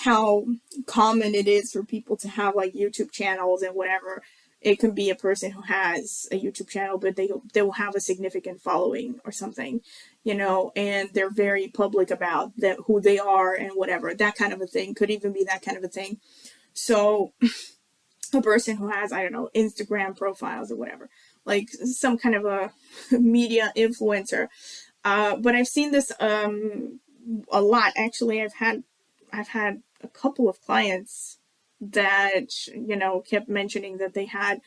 how common it is for people to have like YouTube channels and whatever, it can be a person who has a YouTube channel, but they will have a significant following or something, and they're very public about who they are and whatever. That kind of a thing could even be that kind of a thing. So a person who has, I don't know, Instagram profiles or whatever, like some kind of a media influencer. But I've seen this a lot. Actually, I've had a couple of clients that, kept mentioning that they had,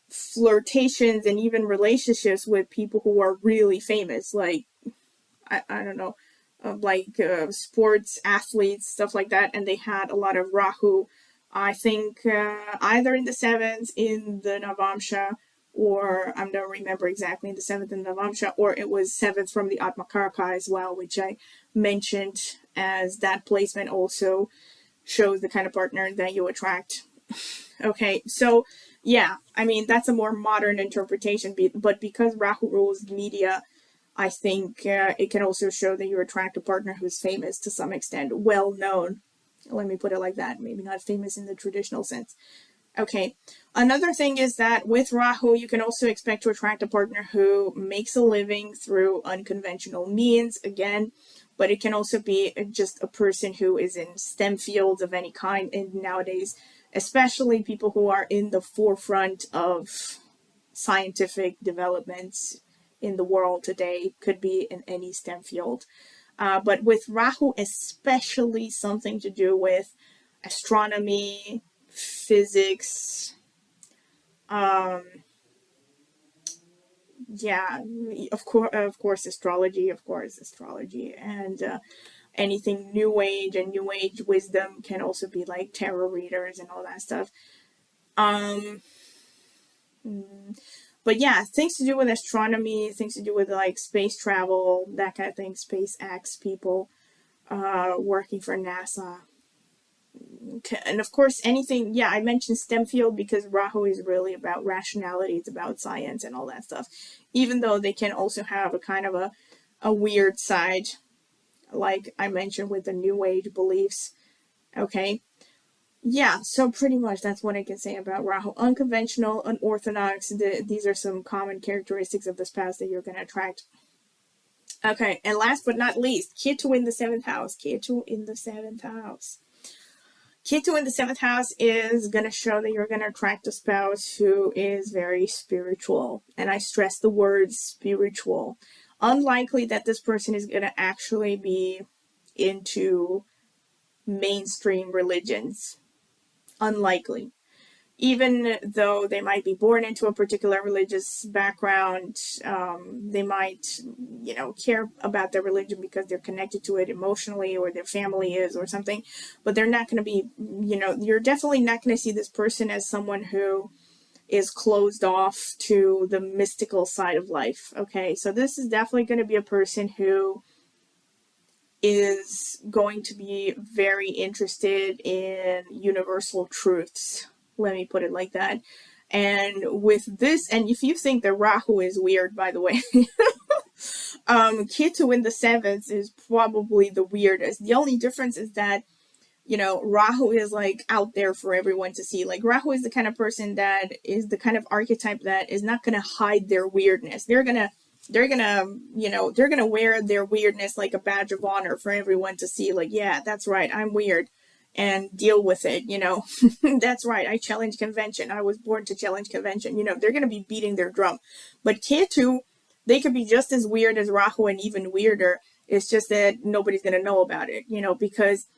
flirtations and even relationships with people who are really famous, like, I don't know, sports athletes, stuff like that. And they had a lot of Rahu, I think, either in the 7th in the Navamsa, or I don't remember exactly, in the 7th in Navamsa, or it was 7th from the Atmakaraka as well, which I mentioned, as that placement also shows the kind of partner that you attract. Okay, so yeah, I mean, that's a more modern interpretation, but because Rahu rules media, I think it can also show that you attract a partner who's famous to some extent, well known. Let me put it like that. Maybe not famous in the traditional sense. Okay. Another thing is that with Rahu, you can also expect to attract a partner who makes a living through unconventional means, again, but it can also be just a person who is in STEM fields of any kind. And nowadays, especially people who are in the forefront of scientific developments in the world today, could be in any STEM field. But with Rahu, especially something to do with astronomy, physics, yeah, of course, astrology, and anything new age and new age wisdom can also be like tarot readers and all that stuff. Um, but yeah, things to do with astronomy, things to do with like space travel, that kind of thing. SpaceX people, working for NASA, and of course anything. Yeah, I mentioned STEM field because Rahu is really about rationality. It's about science and all that stuff. Even though they can also have a kind of a weird side, like I mentioned with the New Age beliefs. Okay, yeah, so pretty much that's what I can say about Rahu. Unconventional, unorthodox. These are some common characteristics of the spouse that you're going to attract. Okay, and last but not least, Ketu in the seventh house. Ketu in the seventh house. Ketu in the seventh house is going to show that you're going to attract a spouse who is very spiritual. And I stress the word spiritual. Unlikely that this person is going to actually be into mainstream religions. Unlikely. Even though they might be born into a particular religious background, they might, care about their religion because they're connected to it emotionally, or their family is, or something. But they're not going to be, you're definitely not going to see this person as someone who is closed off to the mystical side of life. Okay, so this is definitely going to be a person who is going to be very interested in universal truths. Let me put it like that. And with this, and if you think that Rahu is weird, by the way, Ketu in the seventh is probably the weirdest. The only difference is that, Rahu is like out there for everyone to see. Like Rahu is the kind of person that is the kind of archetype that is not going to hide their weirdness. They're gonna wear their weirdness like a badge of honor for everyone to see. Like, yeah, that's right, I'm weird, and deal with it. That's right, I challenge convention. I was born to challenge convention. They're gonna be beating their drum. But Ketu, they could be just as weird as Rahu and even weirder. It's just that nobody's gonna know about it. Because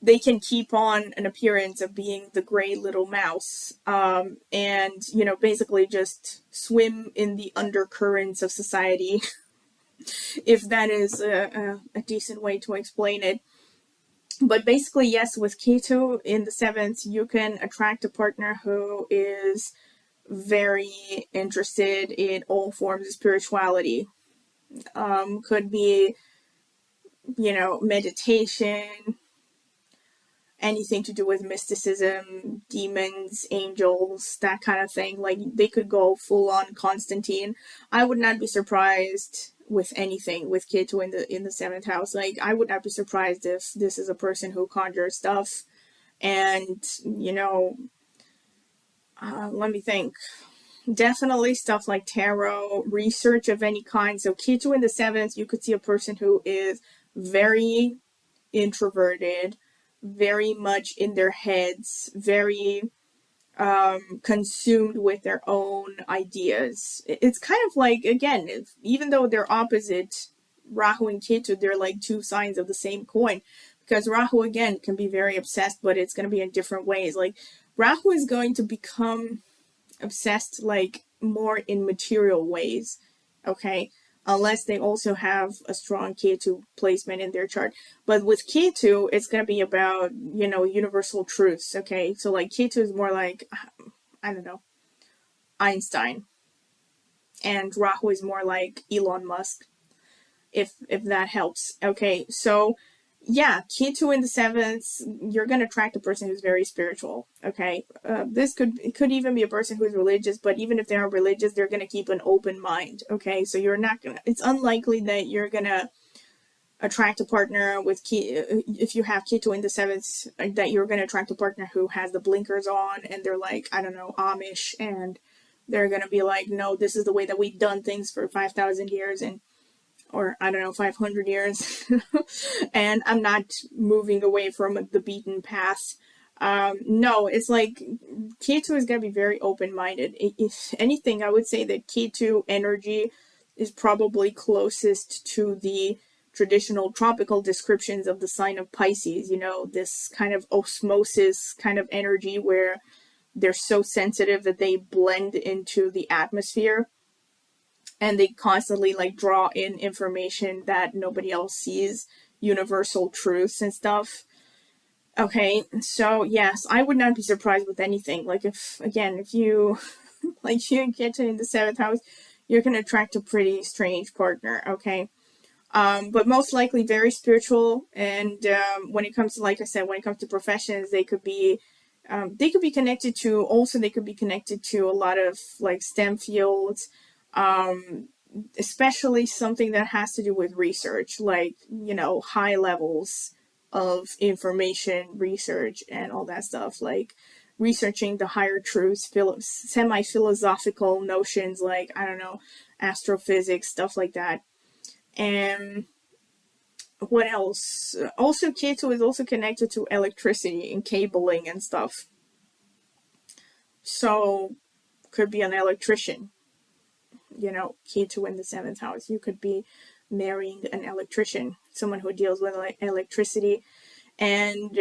they can keep on an appearance of being the gray little mouse, and basically just swim in the undercurrents of society, if that is a decent way to explain it. But basically, yes, with Ketu in the seventh, you can attract a partner who is very interested in all forms of spirituality. Could be, meditation, anything to do with mysticism, demons, angels, that kind of thing. Like, they could go full on Constantine. I would not be surprised with anything with Ketu in the seventh house. Like, I would not be surprised if this is a person who conjures stuff. And let me think. Definitely stuff like tarot, research of any kind. So Ketu in the seventh, you could see a person who is very introverted, very much in their heads, very consumed with their own ideas. It's kind of like, again, even though they're opposite, Rahu and Ketu, they're like two sides of the same coin. Because Rahu, again, can be very obsessed, but it's going to be in different ways. Like, Rahu is going to become obsessed, like, more in material ways, okay? Unless they also have a strong Ketu placement in their chart. But with Ketu, it's going to be about, universal truths, okay? So, like, Ketu is more like, I don't know, Einstein. And Rahu is more like Elon Musk, if that helps. Okay, so, yeah, Ketu in the seventh, you're going to attract a person who's very spiritual, okay? It could even be a person who's religious, but even if they are religious, they're going to keep an open mind, okay? So you're not going to, it's unlikely that you're going to attract a partner with if you have Ketu in the seventh, that you're going to attract a partner who has the blinkers on and they're like, I don't know, Amish, and they're going to be like, no, this is the way that we've done things for 5,000 years, or I don't know, 500 years, and I'm not moving away from the beaten path. No, it's like Ketu is going to be very open-minded. If anything, I would say that Ketu energy is probably closest to the traditional tropical descriptions of the sign of Pisces, this kind of osmosis kind of energy where they're so sensitive that they blend into the atmosphere. and they constantly like draw in information that nobody else sees, universal truths and stuff. Okay, so yes, I would not be surprised with anything. Like if you like you get in the seventh house, you're gonna attract a pretty strange partner. Okay, but most likely very spiritual. And when it comes to, like I said, when it comes to professions, they could be connected to, also they could be connected to a lot of like STEM fields, um, especially something that has to do with research, like, high levels of information research and all that stuff, like researching the higher truths, semi-philosophical notions, like, I don't know, astrophysics, stuff like that. And what else? Also, Ketu is also connected to electricity and cabling and stuff. So, could be an electrician, Ketu in the seventh house. You could be marrying an electrician, someone who deals with electricity and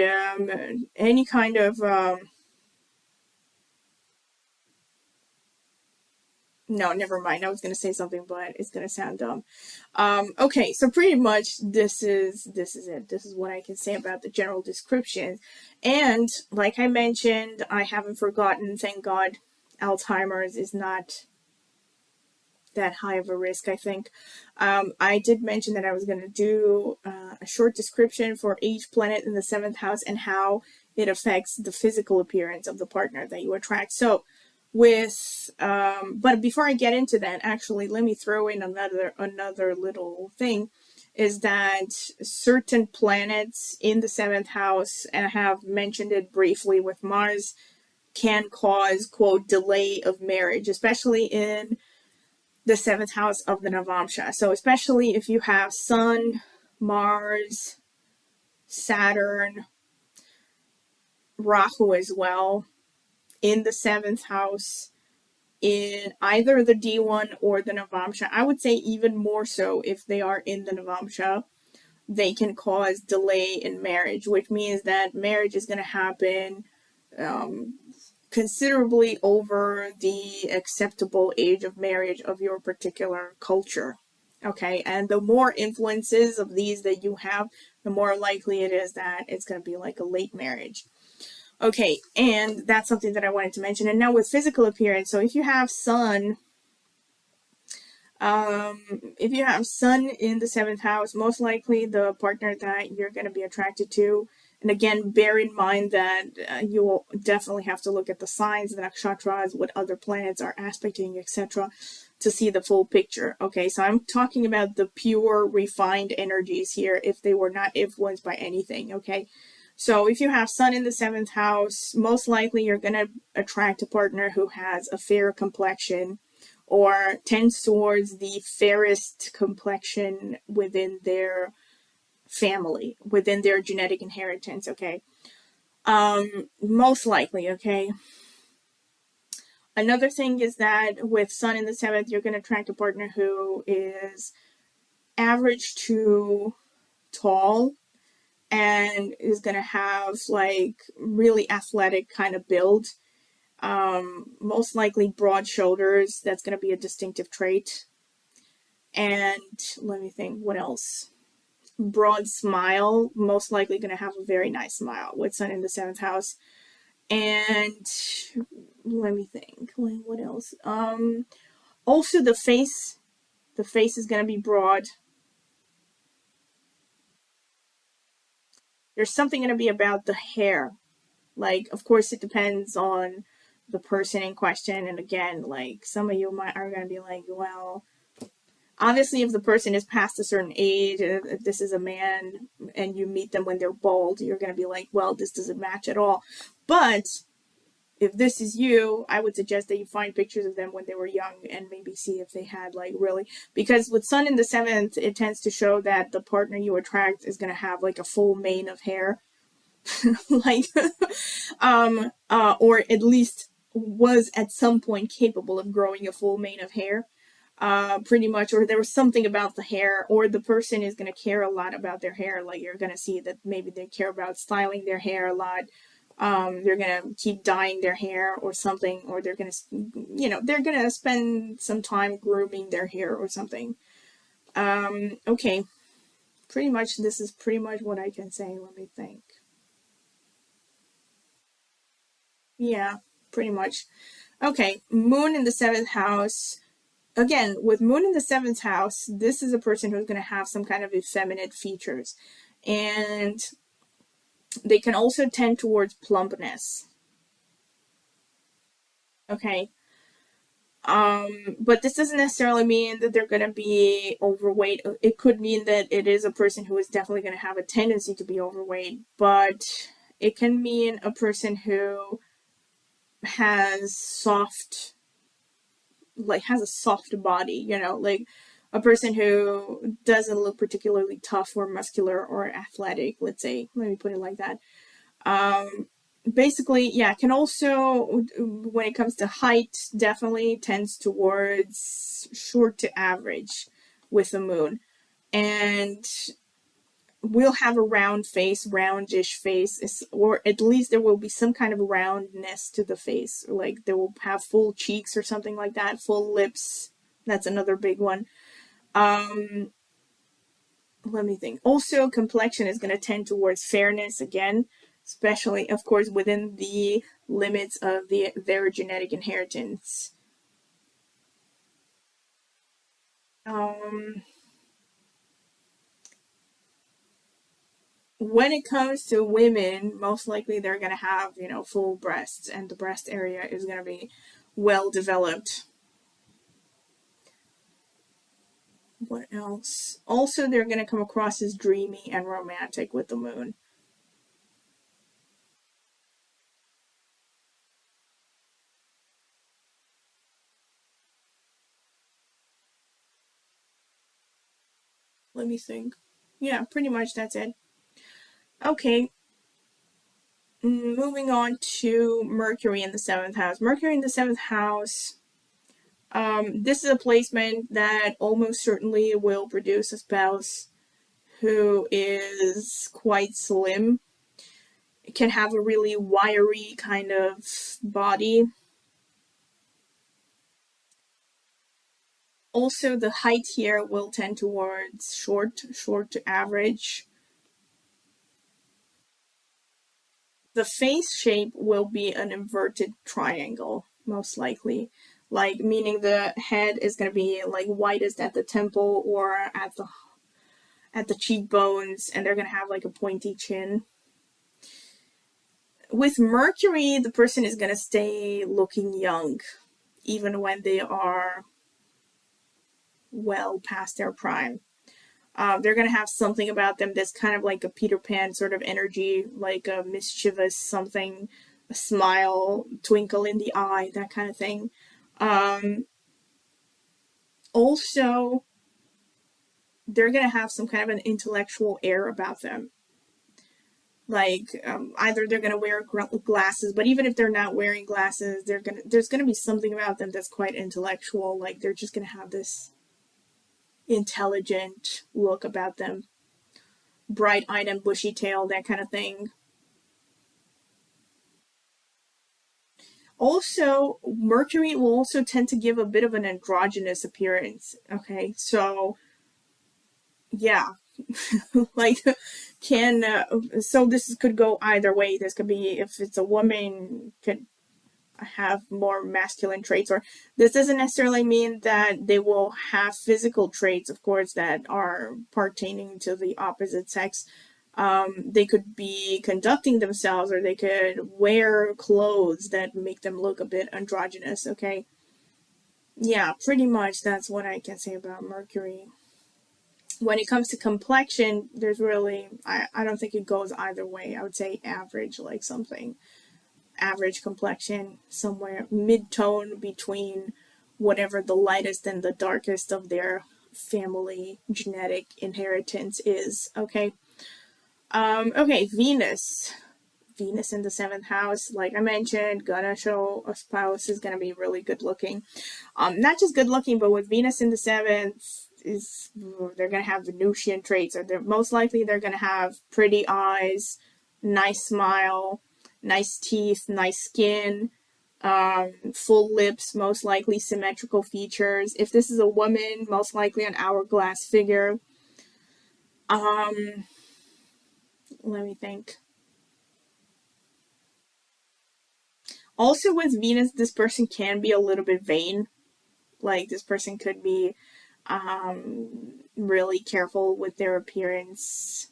any kind of. No, never mind. I was going to say something, but it's going to sound dumb. Okay, so pretty much this is it. This is what I can say about the general description. And like I mentioned, I haven't forgotten, thank God, Alzheimer's is not that high of a risk, I think. I did mention that I was going to do a short description for each planet in the seventh house and how it affects the physical appearance of the partner that you attract. So, but before I get into that, actually, let me throw in another little thing, is that certain planets in the seventh house, and I have mentioned it briefly with Mars, can cause, quote, delay of marriage, especially in the seventh house of the Navamsa. So especially if you have Sun, Mars, Saturn, Rahu as well in the seventh house, in either the D1 or the Navamsa. I would say even more so if they are in the Navamsa, they can cause delay in marriage, which means that marriage is going to happen considerably over the acceptable age of marriage of your particular culture. Okay, and the more influences of these that you have, the more likely it is that it's going to be like a late marriage. Okay, and that's something that I wanted to mention. And now with physical appearance, so if you have Sun in the seventh house, most likely the partner that you're going to be attracted to. And again, bear in mind that you will definitely have to look at the signs, the nakshatras, what other planets are aspecting, etc., to see the full picture. Okay, so I'm talking about the pure, refined energies here if they were not influenced by anything. Okay, so if you have Sun in the seventh house, most likely you're going to attract a partner who has a fair complexion or tends towards the fairest complexion within their family, within their genetic inheritance. Okay, most likely. Okay, another thing is that with Sun in the seventh, you're going to attract a partner who is average to tall and is going to have like really athletic kind of build. Most likely broad shoulders. That's going to be a distinctive trait. And let me think, what else? Broad smile, most likely going to have a very nice smile with Sun in the seventh house. And let me think, what else? Also the face is going to be broad. There's something going to be about the hair. Like, of course, it depends on the person in question. And again, like, some of you are going to be like, well, obviously, if the person is past a certain age, if this is a man and you meet them when they're bald, you're going to be like, well, this doesn't match at all. But if this is you, I would suggest that you find pictures of them when they were young and maybe see if they had like really, because with Sun in the seventh, it tends to show that the partner you attract is going to have like a full mane of hair. Like, or at least was at some point capable of growing a full mane of hair. Pretty much, or there was something about the hair, or the person is going to care a lot about their hair. Like, you're going to see that maybe they care about styling their hair a lot, They're gonna keep dyeing their hair or something, or they're gonna, they're gonna spend some time grooming their hair or something. Okay, pretty much this is pretty much what I can say. Let me think. Yeah, pretty much. Okay, Moon in the seventh house. Again, with Moon in the seventh house, this is a person who's going to have some kind of effeminate features. And they can also tend towards plumpness. Okay. But this doesn't necessarily mean that they're going to be overweight. It could mean that it is a person who is definitely going to have a tendency to be overweight, but it can mean a person who has has a soft body, like a person who doesn't look particularly tough or muscular or athletic, let's say. Let me put it like that. Basically, yeah, can also, when it comes to height, definitely tends towards short to average with the moon. And we'll have a round face, roundish face, or at least there will be some kind of roundness to the face. Like they will have full cheeks or something like that, full lips. That's another big one. Let me think. Also, complexion is going to tend towards fairness again, especially, of course, within the limits of their genetic inheritance. Um, when it comes to women, most likely they're going to have, full breasts, and the breast area is going to be well developed. What else? Also, they're going to come across as dreamy and romantic with the moon. Let me think. Yeah, pretty much that's it. Okay, moving on to Mercury in the seventh house. Mercury in the seventh house. This is a placement that almost certainly will produce a spouse who is quite slim. It can have a really wiry kind of body. Also, the height here will tend towards short to average. The face shape will be an inverted triangle, most likely. Like, meaning the head is going to be like widest at the temple or at the cheekbones, and they're going to have like a pointy chin. With Mercury, the person is going to stay looking young, even when they are well past their prime. They're going to have something about them that's kind of like a Peter Pan sort of energy, like a mischievous something, a smile, twinkle in the eye, that kind of thing. Also, they're going to have some kind of an intellectual air about them. Like either they're going to wear glasses, but even if they're not wearing glasses, there's going to be something about them that's quite intellectual. Like they're just going to have this intelligent look about them, bright-eyed and bushy-tailed, that kind of thing. Also, Mercury will also tend to give a bit of an androgynous appearance. Okay, so yeah, like can so this could go either way. This could be, if it's a woman, could have more masculine traits, or this doesn't necessarily mean that they will have physical traits, of course, that are pertaining to the opposite sex. They could be conducting themselves, or they could wear clothes that make them look a bit androgynous. Okay, yeah, pretty much that's what I can say about Mercury. When it comes to complexion, there's really, I don't think it goes either way. I would say average, like something average complexion, somewhere mid-tone between whatever the lightest and the darkest of their family genetic inheritance is. Okay. Okay, Venus in the seventh house, like I mentioned, gonna show a spouse is gonna be really good looking. Not just good looking, but with Venus in the seventh, is they're gonna have Venusian traits, or they're most likely they're gonna have pretty eyes, nice smile. nice teeth, nice skin, full lips, most likely symmetrical features. If this is a woman, most likely an hourglass figure. Let me think. Also with Venus, this person can be a little bit vain. Like this person could be really careful with their appearance,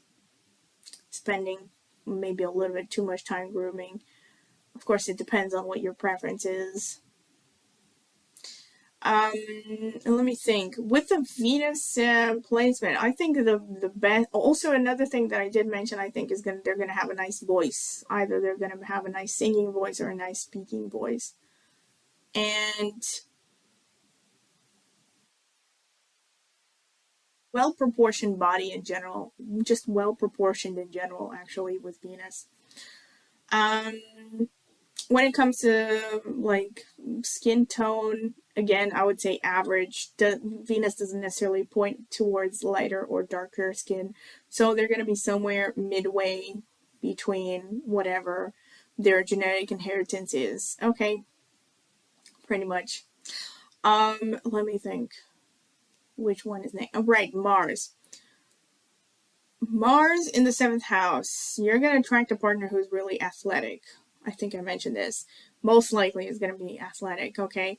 spending maybe a little bit too much time grooming. Of course, it depends on what your preference is. Let me think. With the Venus placement, I think the best. Also, another thing that I did mention, I think, is they're gonna have a nice voice. Either they're gonna have a nice singing voice or a nice speaking voice, and well proportioned body in general. Just well proportioned in general, actually, with Venus. When it comes to like skin tone, again, I would say average. Venus doesn't necessarily point towards lighter or darker skin, so they're going to be somewhere midway between whatever their genetic inheritance is. Okay, pretty much. Let me think. Which one is next? Oh, right, Mars. Mars in the 7th house. You're going to attract a partner who's really athletic. I think I mentioned this. Most likely is going to be athletic, okay?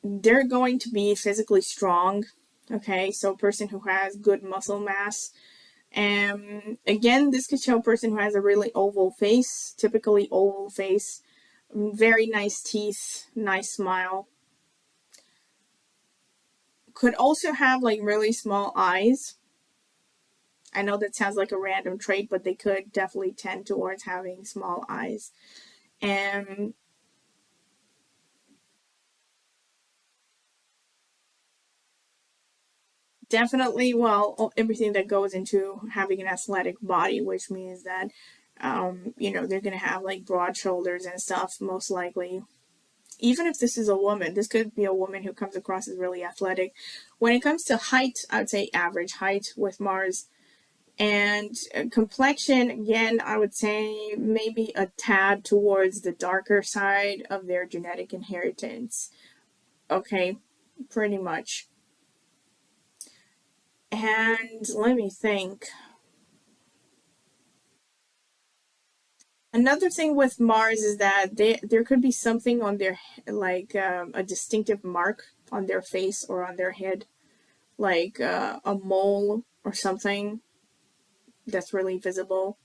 They're going to be physically strong, okay? So a person who has good muscle mass. Again, this could show a person who has a really oval face, typically oval face, very nice teeth, nice smile. Could also have like really small eyes. I know that sounds like a random trait, but they could definitely tend towards having small eyes. And definitely, well, everything that goes into having an athletic body, which means that, they're going to have like broad shoulders and stuff, most likely. Even if this is a woman, this could be a woman who comes across as really athletic. When it comes to height, I would say average height with Mars. And complexion, again, I would say maybe a tad towards the darker side of their genetic inheritance. Okay, pretty much. And let me think. Another thing with Mars is that there could be something on their, like a distinctive mark on their face or on their head, like a mole or something that's really visible.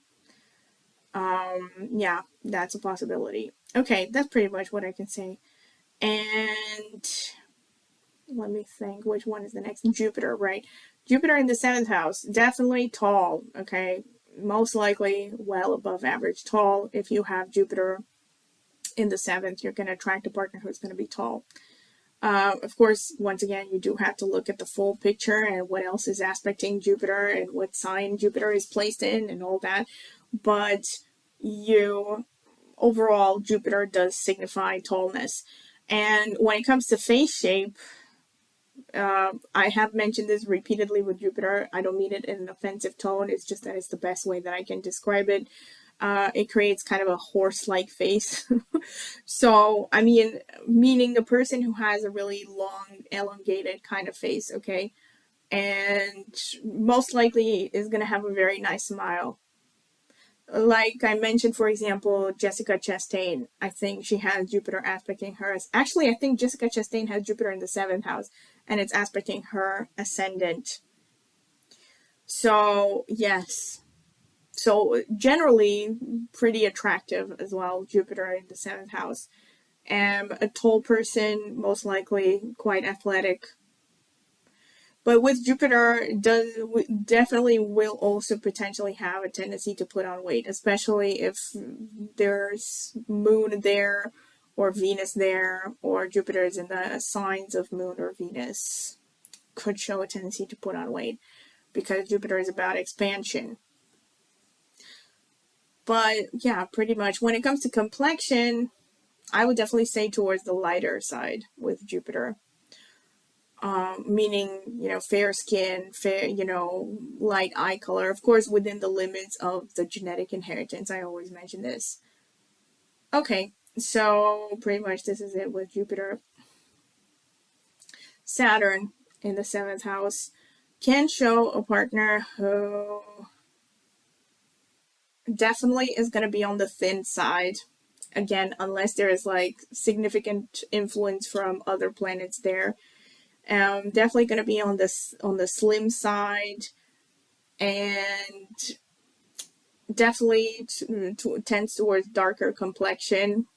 Yeah, that's a possibility. Okay, that's pretty much what I can say. And let me think, which one is the next? Jupiter, right? Jupiter in the 7th house, definitely tall, okay? Most likely well above average tall. If you have Jupiter in the 7th, you're going to attract a partner who's going to be tall. Of course, once again, you do have to look at the full picture and what else is aspecting Jupiter and what sign Jupiter is placed in and all that. But overall, Jupiter does signify tallness. And when it comes to face shape, I have mentioned this repeatedly with Jupiter. I don't mean it in an offensive tone. It's just that it's the best way that I can describe it. It creates kind of a horse-like face. So, I mean, meaning a person who has a really long, elongated kind of face, okay? And most likely is going to have a very nice smile. Like I mentioned, for example, Jessica Chastain. I think she has Jupiter aspecting her. Actually, I think Jessica Chastain has Jupiter in the 7th house, and it's aspecting her ascendant. So, yes. So, generally, pretty attractive as well, Jupiter in the 7th house. A tall person, most likely quite athletic. But with Jupiter, definitely will also potentially have a tendency to put on weight, especially if there's Moon there, or Venus there, or Jupiter is in the signs of Moon or Venus. Could show a tendency to put on weight because Jupiter is about expansion. But yeah, pretty much when it comes to complexion, I would definitely say towards the lighter side with Jupiter. meaning, fair skin, fair, light eye color, of course, within the limits of the genetic inheritance. I always mention this. Okay, so pretty much this is it with Jupiter. Saturn in the 7th house can show a partner who definitely is going to be on the thin side. Again, unless there is like significant influence from other planets there. Definitely going to be on the slim side, and definitely tends towards darker complexion.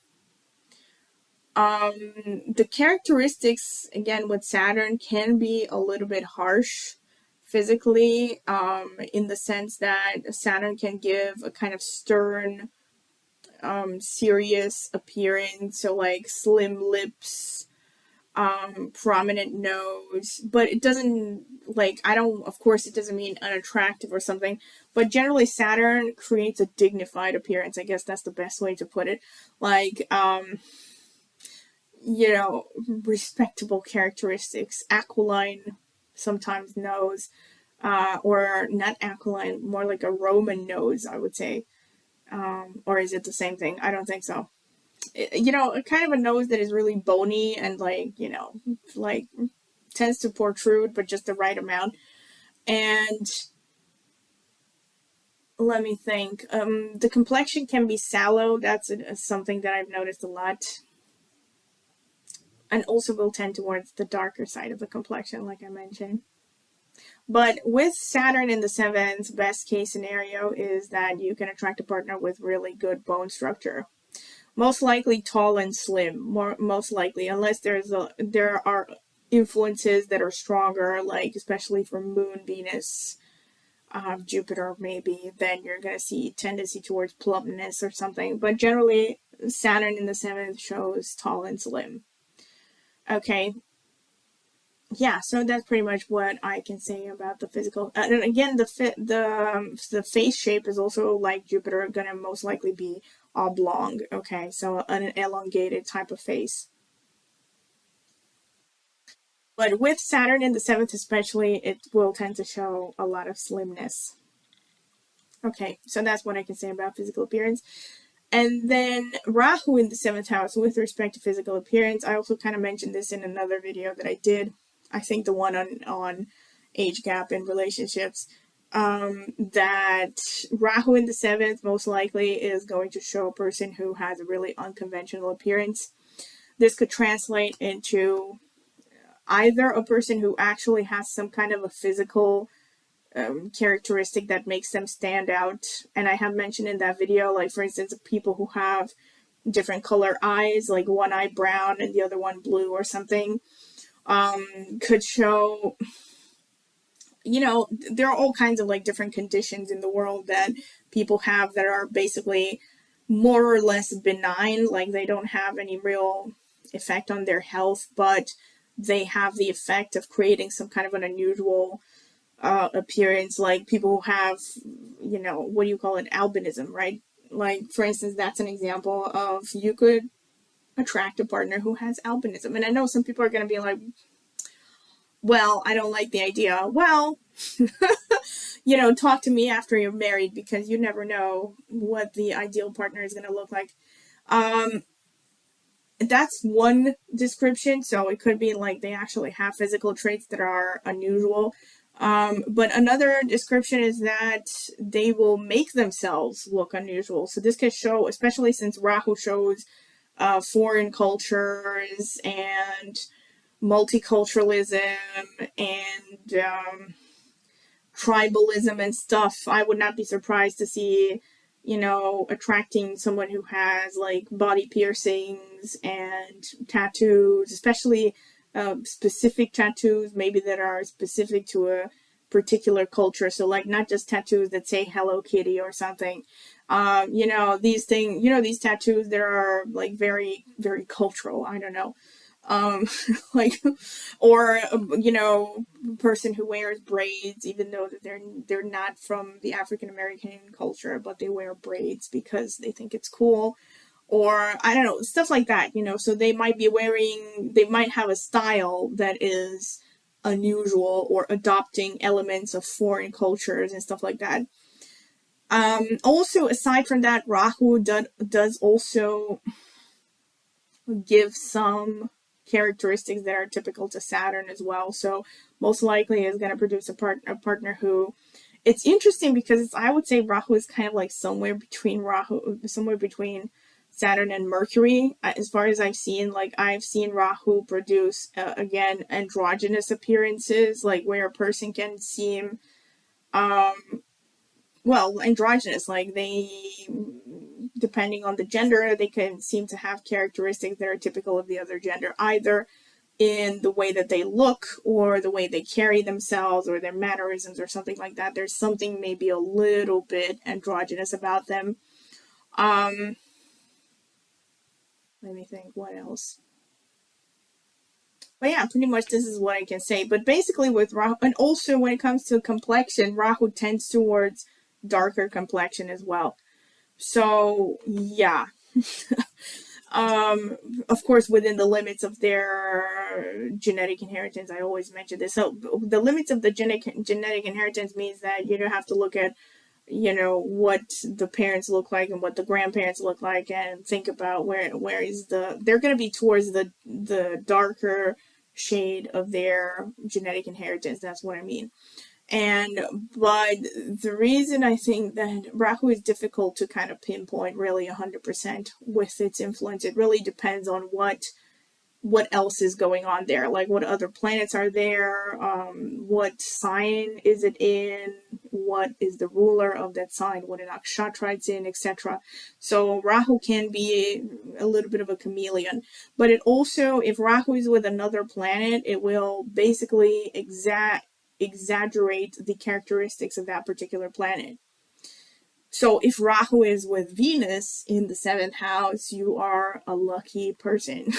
The characteristics, again, with Saturn can be a little bit harsh physically, in the sense that Saturn can give a kind of stern, serious appearance. So like slim lips, prominent nose, but it doesn't, like, of course it doesn't mean unattractive or something, but generally Saturn creates a dignified appearance. I guess that's the best way to put it. Like, respectable characteristics, aquiline, sometimes nose, or not aquiline, more like a Roman nose, I would say. Or is it the same thing? I don't think so. Kind of a nose that is really bony and like tends to protrude, but just the right amount. And let me think. The complexion can be sallow. That's something that I've noticed a lot. And also will tend towards the darker side of the complexion, like I mentioned. But with Saturn in the 7th, best case scenario is that you can attract a partner with really good bone structure. Most likely tall and slim, most likely, unless there are influences that are stronger, like especially for Moon, Venus, Jupiter maybe, then you're going to see tendency towards plumpness or something. But generally, Saturn in the 7th shows tall and slim. Okay. Yeah, so that's pretty much what I can say about the physical. And again, the face shape is also like Jupiter, going to most likely be oblong. Okay, so an elongated type of face. But with Saturn in the 7th especially, it will tend to show a lot of slimness. Okay, so that's what I can say about physical appearance. And then Rahu in the 7th house with respect to physical appearance. I also kind of mentioned this in another video that I did. I think the one on age gap in relationships. That Rahu in the 7th most likely is going to show a person who has a really unconventional appearance. This could translate into either a person who actually has some kind of a physical characteristic that makes them stand out. And I have mentioned in that video, like for instance, people who have different color eyes, like one eye brown and the other one blue or something, could show, there are all kinds of like different conditions in the world that people have that are basically more or less benign, like they don't have any real effect on their health, but they have the effect of creating some kind of an unusual appearance, like people who have, what do you call it, albinism, right? Like, for instance, that's an example of you could attract a partner who has albinism. And I know some people are going to be like, well, I don't like the idea. Well, talk to me after you're married, because you never know what the ideal partner is going to look like. That's one description. So it could be like they actually have physical traits that are unusual. But another description is that they will make themselves look unusual. So this could show, especially since Rahu shows foreign cultures and multiculturalism and tribalism and stuff. I would not be surprised to see, attracting someone who has like body piercings and tattoos, especially specific tattoos, maybe that are specific to a particular culture. So like not just tattoos that say Hello Kitty or something. These things, these tattoos that are like very, very cultural. I don't know. Like, or person who wears braids, even though they're not from the African American culture, but they wear braids because they think it's cool, or I don't know, stuff like that. So they might have a style that is unusual or adopting elements of foreign cultures and stuff like that. Also, aside from that, Rahu does also give some characteristics that are typical to Saturn as well. So most likely is going to produce a partner who, it's interesting because I would say Rahu is kind of like somewhere between Saturn and Mercury. As far as I've seen, like I've seen Rahu produce again androgynous appearances, like where a person can seem androgynous, like they, depending on the gender, they can seem to have characteristics that are typical of the other gender, either in the way that they look or the way they carry themselves or their mannerisms or something like that. There's something maybe a little bit androgynous about them. Let me think, what else? But yeah, pretty much this is what I can say. But basically with Rahu, and also when it comes to complexion, Rahu tends towards darker complexion as well. So yeah. Of course, within the limits of their genetic inheritance, I always mention this. So the limits of the genetic inheritance means that you don't have to look at, what the parents look like and what the grandparents look like and think about where is they're going to be towards the darker shade of their genetic inheritance. That's what I mean. But the reason I think that Rahu is difficult to kind of pinpoint really 100% with its influence, it really depends on what else is going on there, like what other planets are there, what sign is it in, what is the ruler of that sign, what an nakshatra it's in, etc. So Rahu can be a little bit of a chameleon, but it also, if Rahu is with another planet, it will basically exaggerate the characteristics of that particular planet. So if Rahu is with Venus in the 7th house, you are a lucky person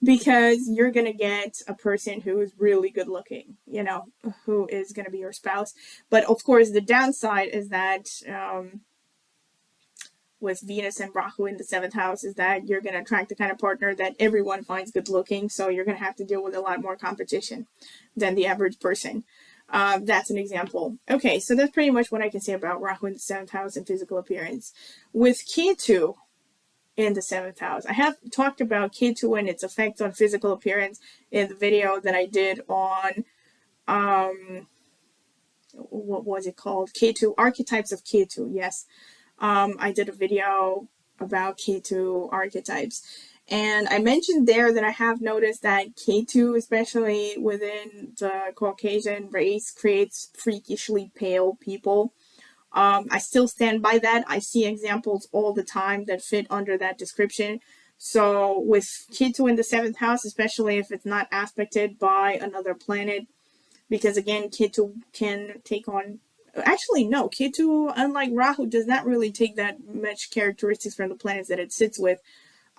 because you're going to get a person who is really good looking, who is going to be your spouse. But of course, the downside is that with Venus and Rahu in the 7th house is that you're going to attract the kind of partner that everyone finds good looking. So you're going to have to deal with a lot more competition than the average person. That's an example. Okay, so that's pretty much what I can say about Rahu in the 7th house and physical appearance. With Ketu in the 7th house, I have talked about Ketu and its effects on physical appearance in the video that I did on, what was it called? Ketu, Archetypes of Ketu, yes. I did a video about Ketu archetypes. And I mentioned there that I have noticed that Ketu, especially within the Caucasian race, creates freakishly pale people. I still stand by that. I see examples all the time that fit under that description. So with Ketu in the 7th house, especially if it's not aspected by another planet, because again, Ketu can take on, actually no, Ketu, unlike Rahu, does not really take that much characteristics from the planets that it sits with.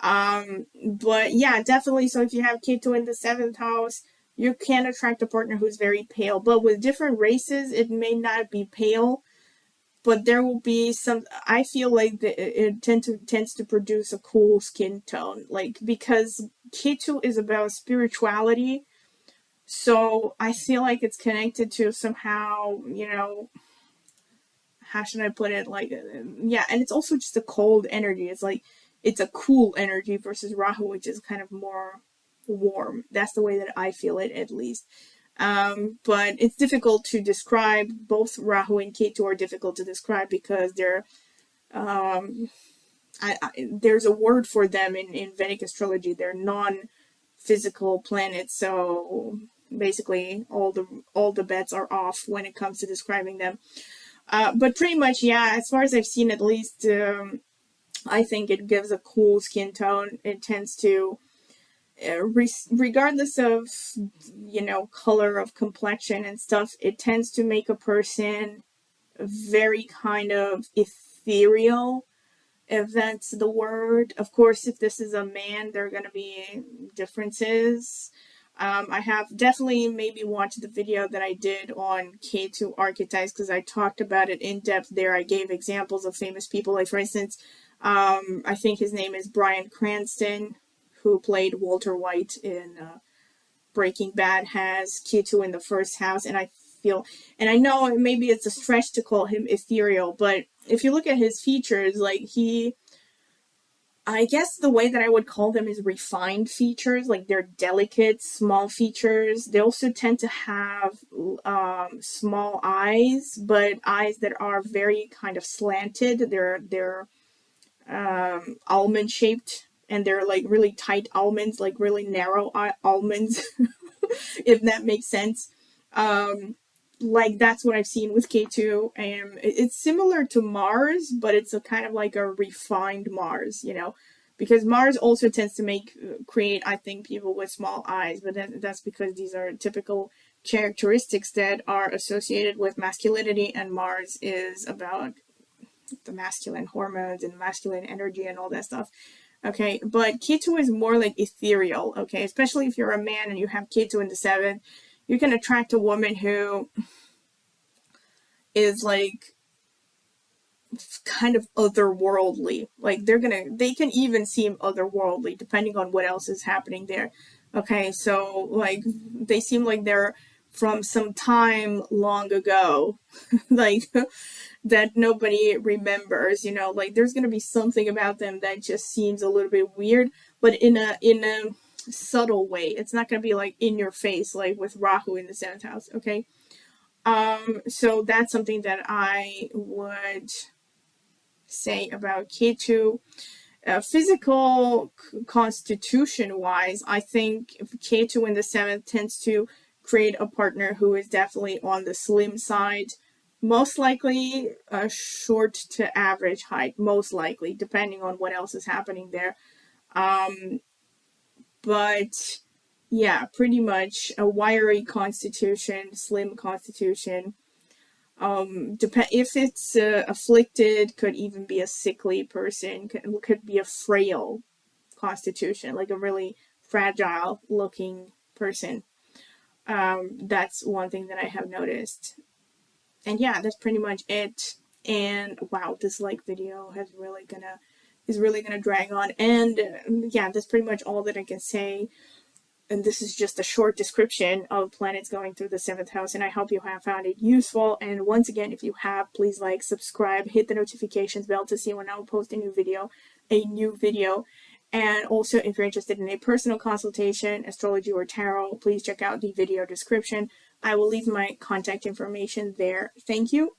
But yeah, definitely. So if you have Ketu in the 7th house, you can attract a partner who's very pale. But with different races, it may not be pale, but there will be some. I feel like it tends to produce a cool skin tone, like because Ketu is about spirituality. So I feel like it's connected to somehow, how should I put it? Like, yeah, and it's also just a cold energy. It's like, it's a cool energy versus Rahu, which is kind of more warm. That's the way that I feel it, at least. But it's difficult to describe. Both Rahu and Ketu are difficult to describe because they're, there's a word for them in Vedic astrology. They're non-physical planets. So basically all the bets are off when it comes to describing them. But pretty much, yeah, as far as I've seen, at least, I think it gives a cool skin tone. It tends to, regardless of, color of complexion and stuff, it tends to make a person very kind of ethereal, if that's the word. Of course, if this is a man, there are going to be differences. I have definitely maybe watched the video that I did on Ketu archetypes because I talked about it in depth there. I gave examples of famous people, like for instance, I think his name is Bryan Cranston, who played Walter White in Breaking Bad has Ketu in the first house, and I know maybe it's a stretch to call him ethereal, but if you look at his features, like I guess the way that I would call them is refined features, like they're delicate, small features. They also tend to have small eyes, but eyes that are very kind of slanted. They're almond shaped, and they're like really tight almonds, like really narrow almonds, if that makes sense. Like that's what I've seen with K2, and it's similar to Mars, but it's a kind of like a refined Mars, because Mars also tends to create, I think, people with small eyes, but that's because these are typical characteristics that are associated with masculinity, and Mars is about the masculine hormones and masculine energy and all that stuff. Okay, but Ketu is more like ethereal, okay? Especially if you're a man and you have Ketu in the 7th, you can attract a woman who is like kind of otherworldly. Like they can even seem otherworldly depending on what else is happening there. Okay, so like they seem like they're from some time long ago, like that nobody remembers, like there's gonna be something about them that just seems a little bit weird, but in a subtle way. It's not gonna be like in your face, like with Rahu in the 7th house, okay? So that's something that I would say about Ketu. Physical constitution wise, I think Ketu in the 7th tends to create a partner who is definitely on the slim side, most likely a short to average height, most likely, depending on what else is happening there. But yeah, pretty much a wiry constitution, slim constitution. If it's afflicted, could even be a sickly person, could be a frail constitution, like a really fragile looking person. That's one thing that I have noticed. And yeah, that's pretty much it. And wow, this video is really gonna drag on. And yeah, that's pretty much all that I can say. And this is just a short description of planets going through the 7th house, and I hope you have found it useful. And once again, if you have, please like, subscribe, hit the notifications bell to see when I will post a new video. And also, if you're interested in a personal consultation, astrology or tarot, please check out the video description. I will leave my contact information there. Thank you.